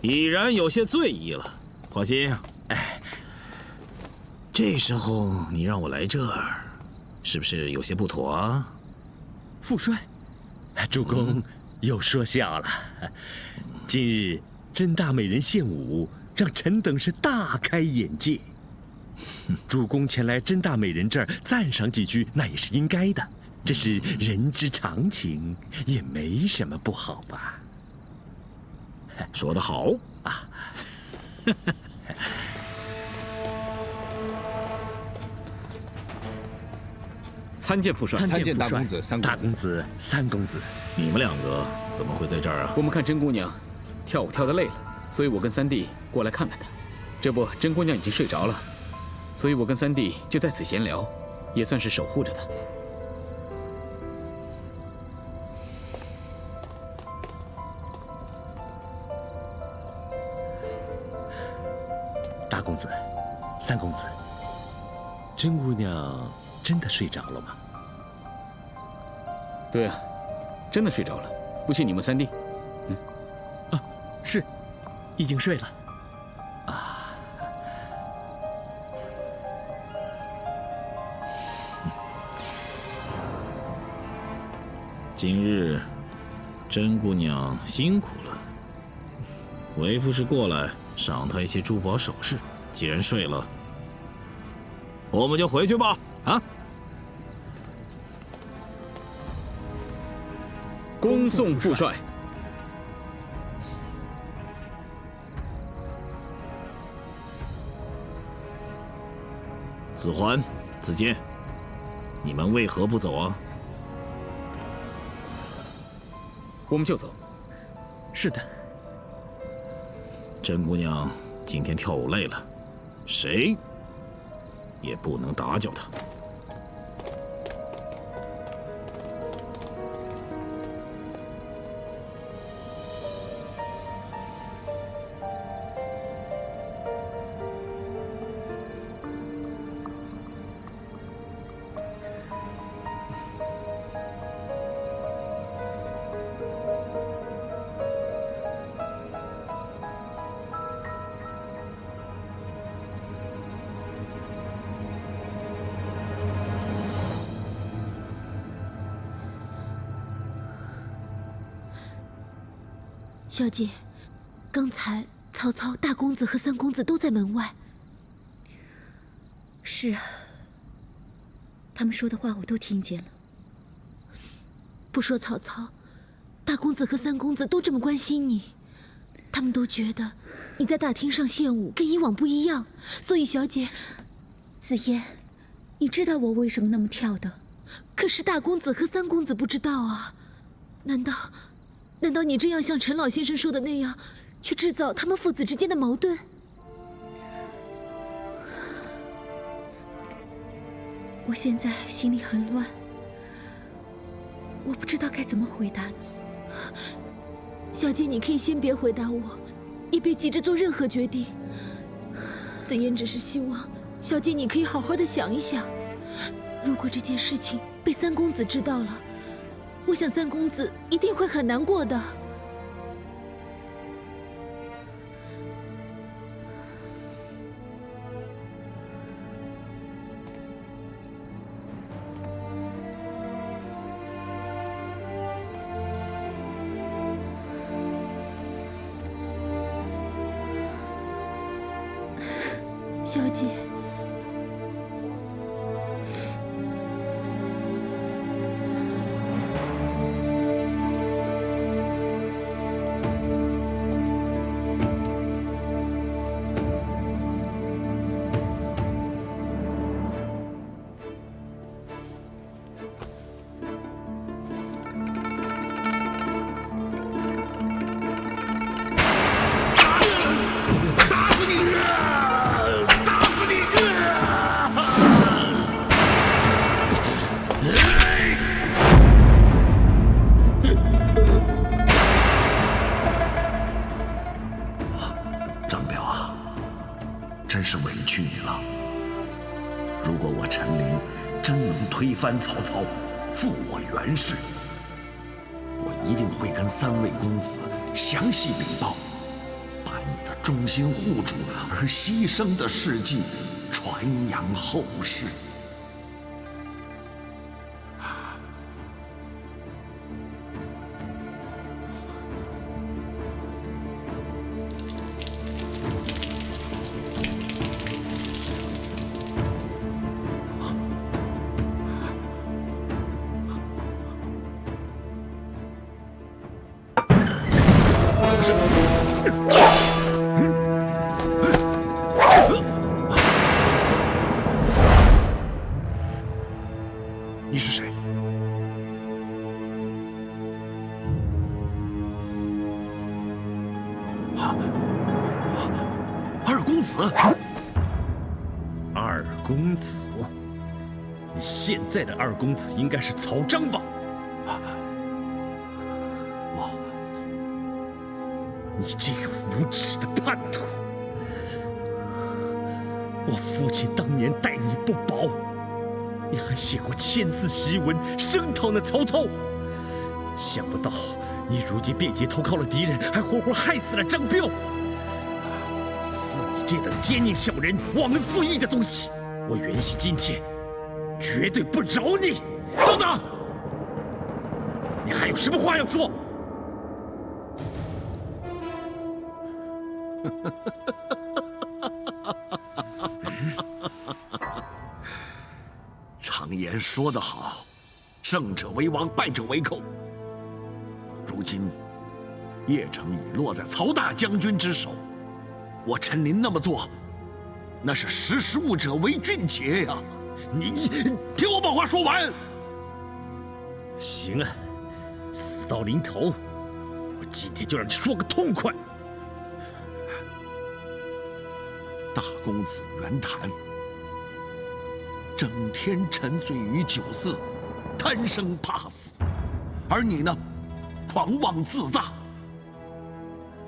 S7: 已然有些醉意了。华歆，这时候你让我来这儿，是不是有些不妥啊？
S1: 父帅，
S10: 主公又说笑了。今日甄大美人献舞，让臣等是大开眼界。主公前来甄大美人这儿赞赏几句，那也是应该的，这是人之常情，也没什么不好吧？
S7: 说得好啊！
S2: 参见父帅，
S12: 参见大公子、三公子。
S10: 大公子、三公子，
S7: 你们两个怎么会在这儿啊？
S2: 我们看甄姑娘跳舞跳得累了，所以我跟三弟过来看看她。这不，甄姑娘已经睡着了，所以我跟三弟就在此闲聊，也算是守护着她。
S10: 大公子、三公子，甄姑娘真的睡着了吗？
S2: 对啊，真的睡着了，不信你们三弟。
S1: 是，已经睡了。
S7: 今日甄姑娘辛苦了，为父是过来赏她一些珠宝首饰。既然睡了，我们就回去吧。啊！
S2: 恭送父帅。
S7: 子桓、子建，你们为何不走啊？
S2: 我们就走。
S1: 是的。
S7: 甄姑娘今天跳舞累了，谁也不能打搅她。
S8: 小姐，刚才曹操、大公子和三公子都在门外。是啊，他们说的话我都听见了。不说曹操，大公子和三公子都这么关心你，他们都觉得你在大厅上献舞跟以往不一样。所以小姐，子嫣，你知道我为什么那么跳的，可是大公子和三公子不知道啊。难道你真要像陈老先生说的那样，去制造他们父子之间的矛盾？我现在心里很乱，我不知道该怎么回答你。小姐，你可以先别回答我，也别急着做任何决定。紫嫣只是希望小姐你可以好好的想一想，如果这件事情被三公子知道了，我想三公子一定会很难过的。小姐，
S5: 张彪啊，真是委屈你了。如果我陈琳真能推翻曹操，复我袁氏，我一定会跟三位公子详细禀报，把你的忠心护主而牺牲的事迹传扬后世。你是谁？二公子。
S10: 二公子，你现在的二公子应该是曹彰吧？你这个无耻的叛徒！我父亲当年待你不薄，你还写过千字檄文声讨那曹操。想不到你如今便捷投靠了敌人，还活活害死了张彪。似你这等奸佞小人、忘恩负义的东西，我袁熙今天绝对不饶你！等等，你还有什么话要说？
S5: 常言说得好，胜者为王，败者为寇。如今邺城已落在曹大将军之手，我陈琳那么做，那是识时务者为俊杰呀！你听我把话说完。
S10: 行啊，死到临头，我今天就让你说个痛快。
S5: 大公子袁谭，整天沉醉于酒色，贪生怕死；而你呢，狂妄自大。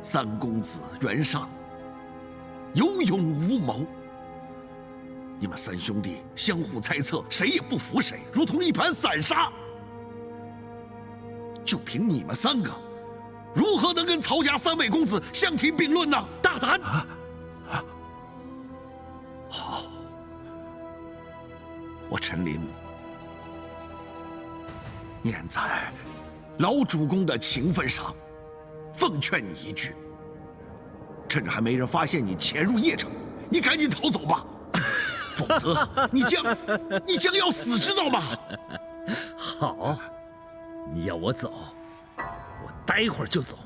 S5: 三公子袁尚，有勇无谋。你们三兄弟相互猜测，谁也不服谁，如同一盘散沙。就凭你们三个，如何能跟曹家三位公子相提并论呢？
S10: 大胆！
S5: 好，我陈琳念在老主公的情分上，奉劝你一句：趁着还没人发现你潜入邺城，你赶紧逃走吧，否则你将要死，知道吗？
S10: 好，你要我走，我待会儿就走。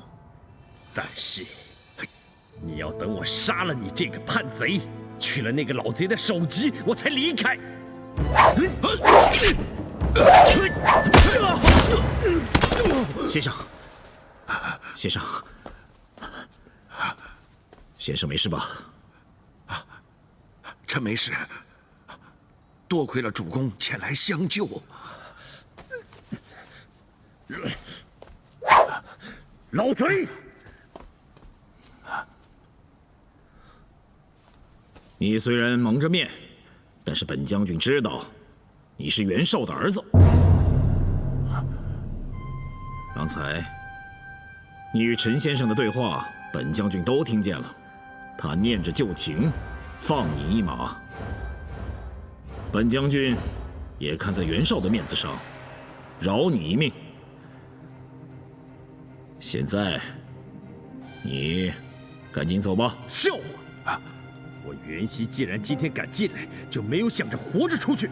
S10: 但是，你要等我杀了你这个叛贼，去了那个老贼的首级，我才离开。
S7: 先生，先生，先生没事吧？
S5: 臣没事。多亏了主公前来相救。
S7: 老贼！你虽然蒙着面，但是本将军知道，你是袁绍的儿子。刚才你与陈先生的对话，本将军都听见了。他念着旧情，放你一马。本将军也看在袁绍的面子上，饶你一命。现在，你赶紧走吧。
S10: 笑话！我袁熙既然今天敢进来，就没有想着活着出去。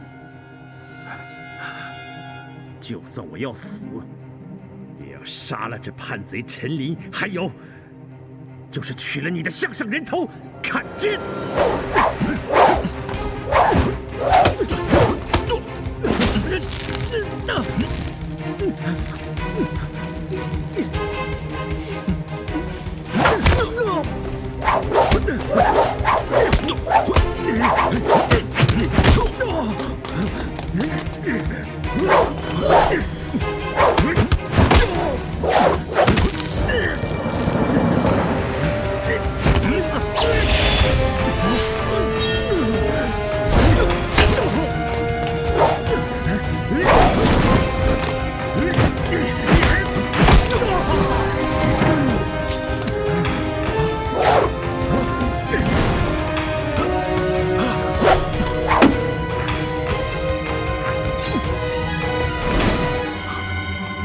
S10: 就算我要死，也要杀了这叛贼陈琳，还有，就是取了你的项上人头，看剑！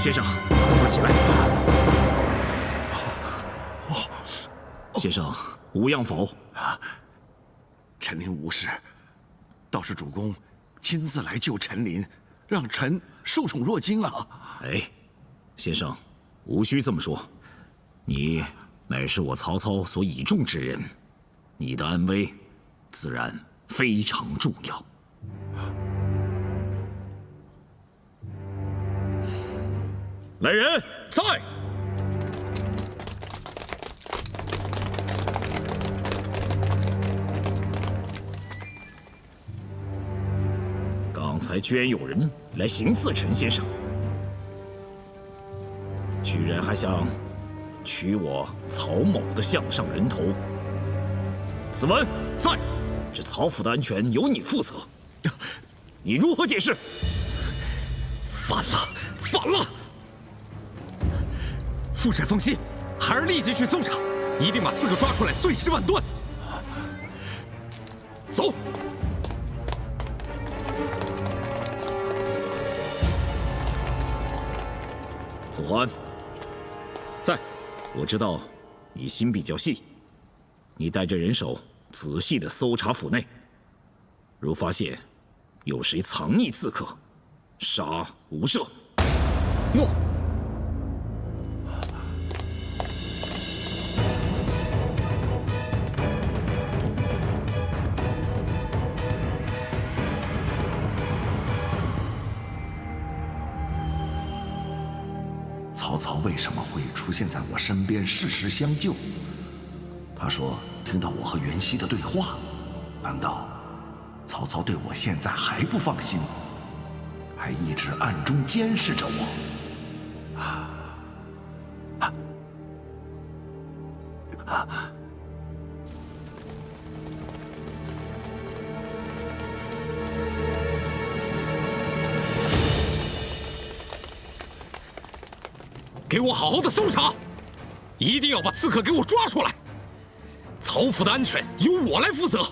S7: 先生，快起来！先生，无恙否？
S5: 陈琳无事，倒是主公亲自来救陈琳，让臣受宠若惊啊！
S7: 哎，先生，无需这么说。你乃是我曹操所倚重之人，你的安危自然非常重要。来人，在！刚才居然有人来行刺陈先生，居然还想取我曹某的项上人头。子文在，这曹府的安全由你负责，你如何解释？
S11: 反了，反了！副帅放心，孩儿立即去搜查，一定把刺客抓出来，碎尸万段。走。
S7: 子桓，
S2: 在。
S7: 我知道你心比较细，你带着人手仔细地搜查府内，如发现有谁藏匿刺客，杀无赦。
S2: 诺。
S5: 曹操为什么会出现在我身边，适时相救？他说听到我和袁熙的对话，难道曹操对我现在还不放心，还一直暗中监视着我？
S11: 给我好好的搜查，一定要把刺客给我抓出来。曹府的安全由我来负责，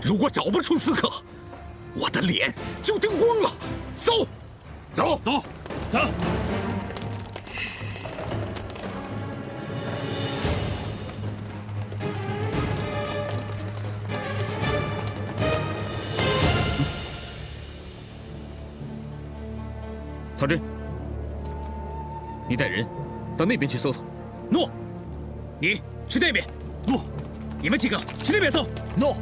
S11: 如果找不出刺客，我的脸就丢光了。搜，走，走，走。
S2: 曹真，你带人到那边去搜搜。
S16: 诺，你去那边。诺，你们几个去那边搜。
S14: 诺。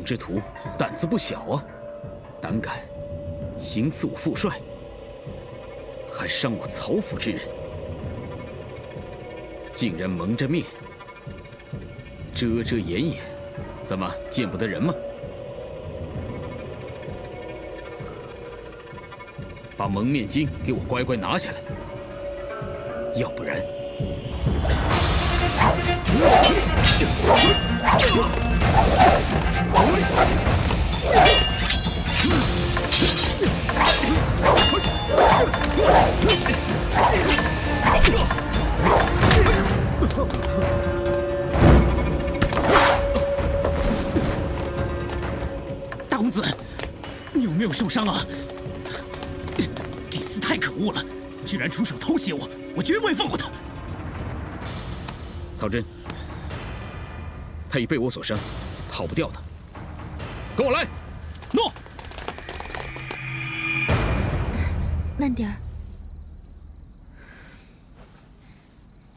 S2: 望之徒胆子不小啊，胆敢行刺我父帅，还伤我曹府之人，竟然蒙着面，遮遮掩掩，怎么见不得人吗？把蒙面巾给我乖乖拿下来，要不然……
S16: 大公子，你有没有受伤啊？这厮太可恶了，居然出手偷袭我，我绝不会放过他。
S2: 曹真，他已被我所伤，跑不掉的。跟我来。
S16: 诺。
S8: 慢点儿，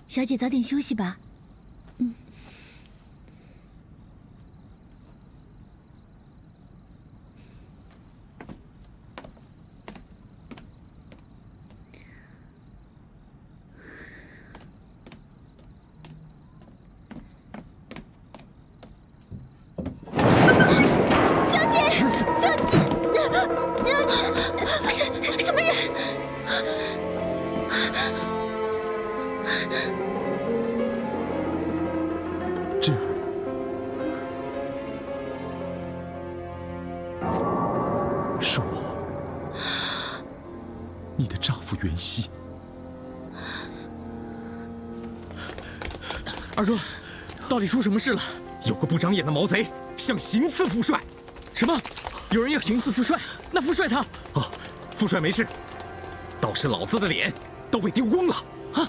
S8: 小姐早点休息吧。
S9: 什么人？
S10: 这是我，你的丈夫袁熙。
S1: 二哥，到底出什么事了？
S11: 有个不长眼的毛贼想行刺父帅。
S1: 什么？有人要行刺父帅？那父帅他？
S11: 啊，父帅没事，倒是老子的脸都被丢光了。啊！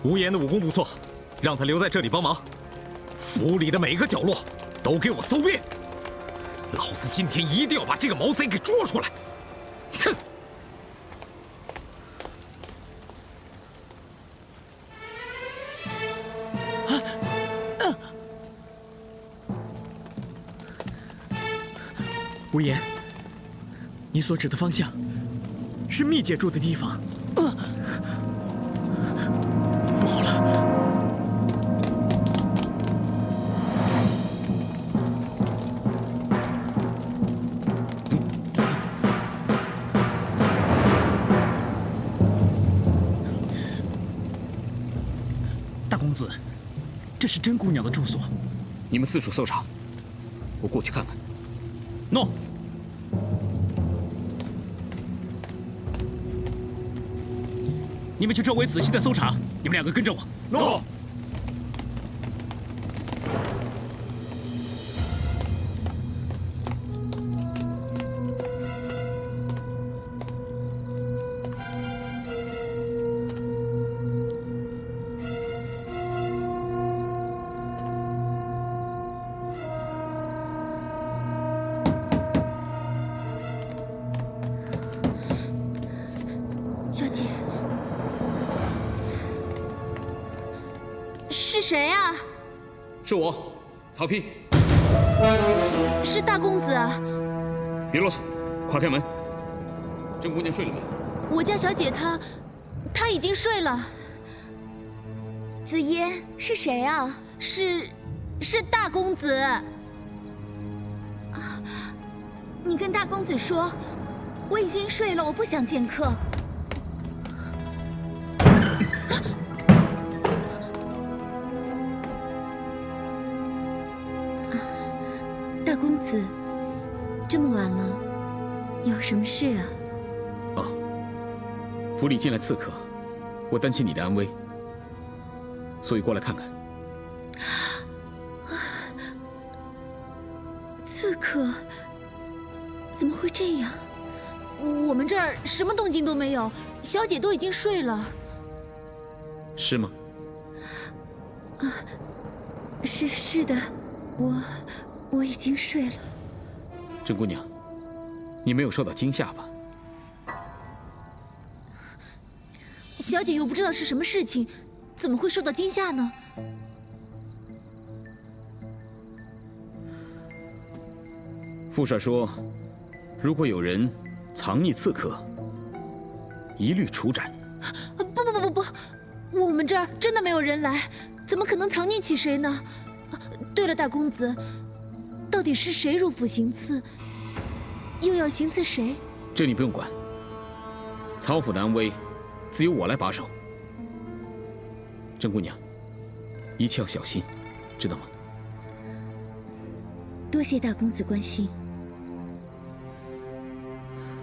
S11: 无言的武功不错，让他留在这里帮忙。府里的每个角落都给我搜遍，老子今天一定要把这个毛贼给捉出来！哼！
S1: 无言，你所指的方向是蜜姐住的地方。不好了！
S16: 大公子，这是甄姑娘的住所。
S2: 你们四处搜查，我过去看看。
S16: 诺。你们去周围仔细的搜查，你们两个跟着我。
S11: 诺。
S9: 小姐，是谁啊？
S2: 是我，曹丕。
S9: 是大公子啊！
S2: 别啰嗦，快开门。甄姑娘睡了没有？
S9: 我家小姐她已经睡了。
S8: 紫嫣是谁啊？
S9: 是大公子。
S8: 你跟大公子说，我已经睡了，我不想见客。大公子，这么晚了，有什么事啊？
S2: 啊，府里进来刺客，我担心你的安危，所以过来看看。
S9: 刺客？怎么会这样？我们这儿什么动静都没有，小姐都已经睡了。
S2: 是吗？
S9: 啊，是的，我已经睡了。
S2: 甄姑娘，你没有受到惊吓吧？
S9: 小姐又不知道是什么事情，怎么会受到惊吓呢？
S2: 副帅说，如果有人藏匿刺客，一律处斩。
S8: 不，我们这儿真的没有人来，怎么可能藏匿起谁呢？对了，大公子，到底是谁入府行刺，又要行刺谁？
S2: 这你不用管。曹府的安危，自由我来把守。甄姑娘，一切要小心，知道吗？
S8: 多谢大公子关心。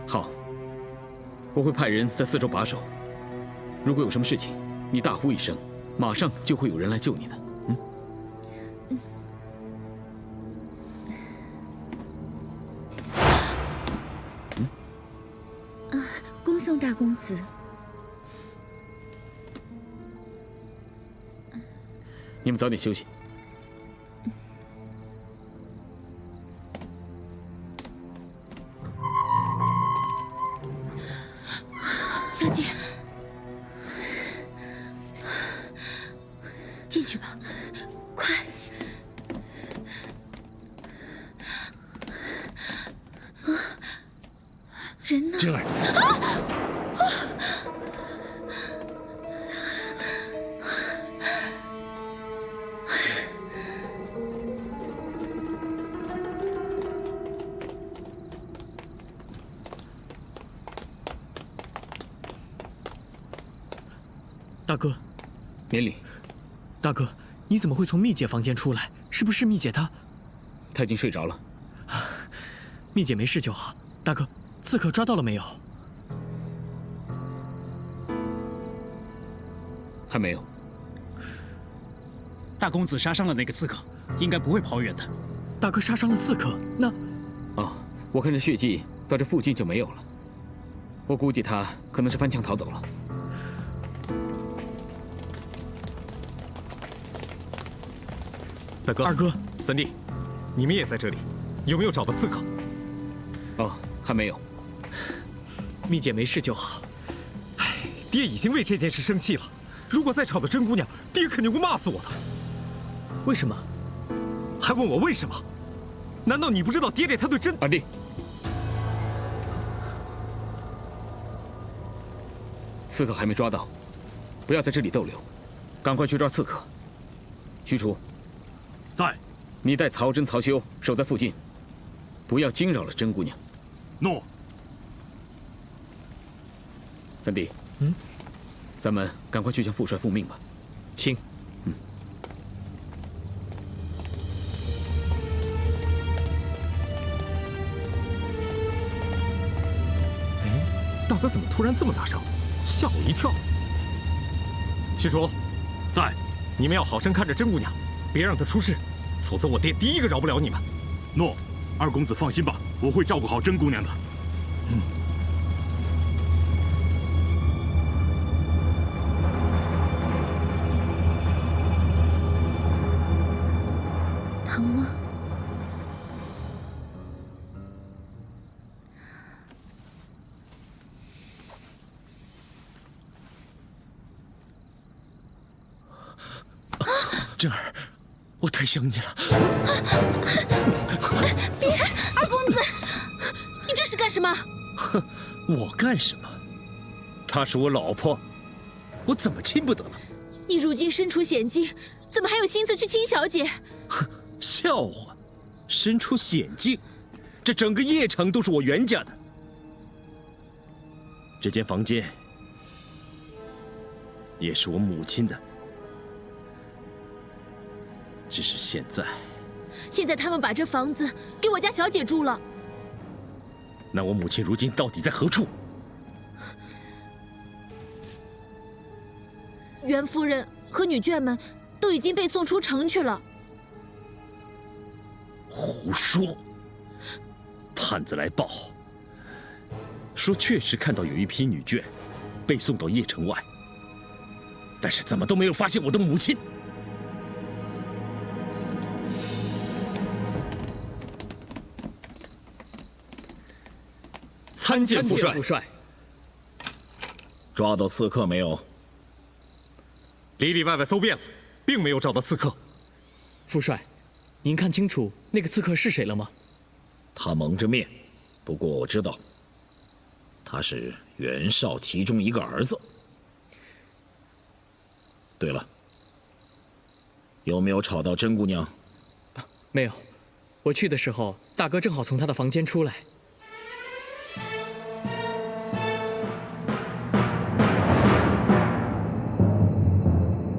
S2: 好，我会派人在四周把守。如果有什么事情，你大呼一声，马上就会有人来救你的。
S8: 恭送大公子。
S2: 你们早点休息。
S8: 小姐，进去吧，快！人呢？
S7: 真儿，
S1: 大哥，
S2: 免礼。
S1: 大哥，你怎么会从蜜姐房间出来？是不是蜜姐她
S2: 已经睡着了。
S1: 蜜姐没事就好。大哥，刺客抓到了没有？
S2: 还没有。
S16: 大公子杀伤了那个刺客，应该不会跑远的。
S1: 大哥杀伤了刺客，那……
S2: 哦，我看这血迹到这附近就没有了。我估计他可能是翻墙逃走了。
S11: 大哥，
S1: 二哥，
S11: 三弟，你们也在这里，有没有找到刺客？
S2: 哦，还没有。
S1: 蜜姐没事就好。
S11: 爹已经为这件事生气了，如果再吵到甄姑娘，爹肯定会骂死我的。
S1: 为什么？
S11: 还问我为什么？难道你不知道爹他对甄……
S2: 二弟，刺客还没抓到，不要在这里逗留，赶快去抓刺客。许褚，
S5: 在。
S2: 你带曹真、曹休守在附近，不要惊扰了甄姑娘。
S5: 诺。
S2: 三弟，咱们赶快去向副帅复命吧。
S1: 请。
S11: 大哥怎么突然这么大声，吓我一跳。许褚，
S5: 在。
S11: 你们要好生看着甄姑娘，别让她出事，否则我爹第一个饶不了你们。
S5: 诺，二公子放心吧，我会照顾好甄姑娘的。
S8: 疼吗？
S10: 真儿，我太想你了。
S8: 别，二公子，你这是干什么？
S10: 哼，我干什么？她是我老婆，我怎么亲不得了？
S8: 你如今身处险境，怎么还有心思去亲小姐？
S10: 哼，笑话，身处险境，这整个邺城都是我袁家的。这间房间也是我母亲的。只是现在
S8: 他们把这房子给我家小姐住了。
S10: 那我母亲如今到底在何处？
S8: 袁夫人和女眷们都已经被送出城去了。
S10: 胡说！探子来报，说确实看到有一批女眷被送到邺城外，但是怎么都没有发现我的母亲。
S11: 参见副帅。
S1: 副帅，
S7: 抓到刺客没有？
S11: 里里外外搜遍了，并没有找到刺客。
S1: 副帅，您看清楚那个刺客是谁了吗？
S7: 他蒙着面，不过我知道，他是袁绍其中一个儿子。对了，有没有吵到甄姑娘？
S1: 没有，我去的时候，大哥正好从他的房间出来，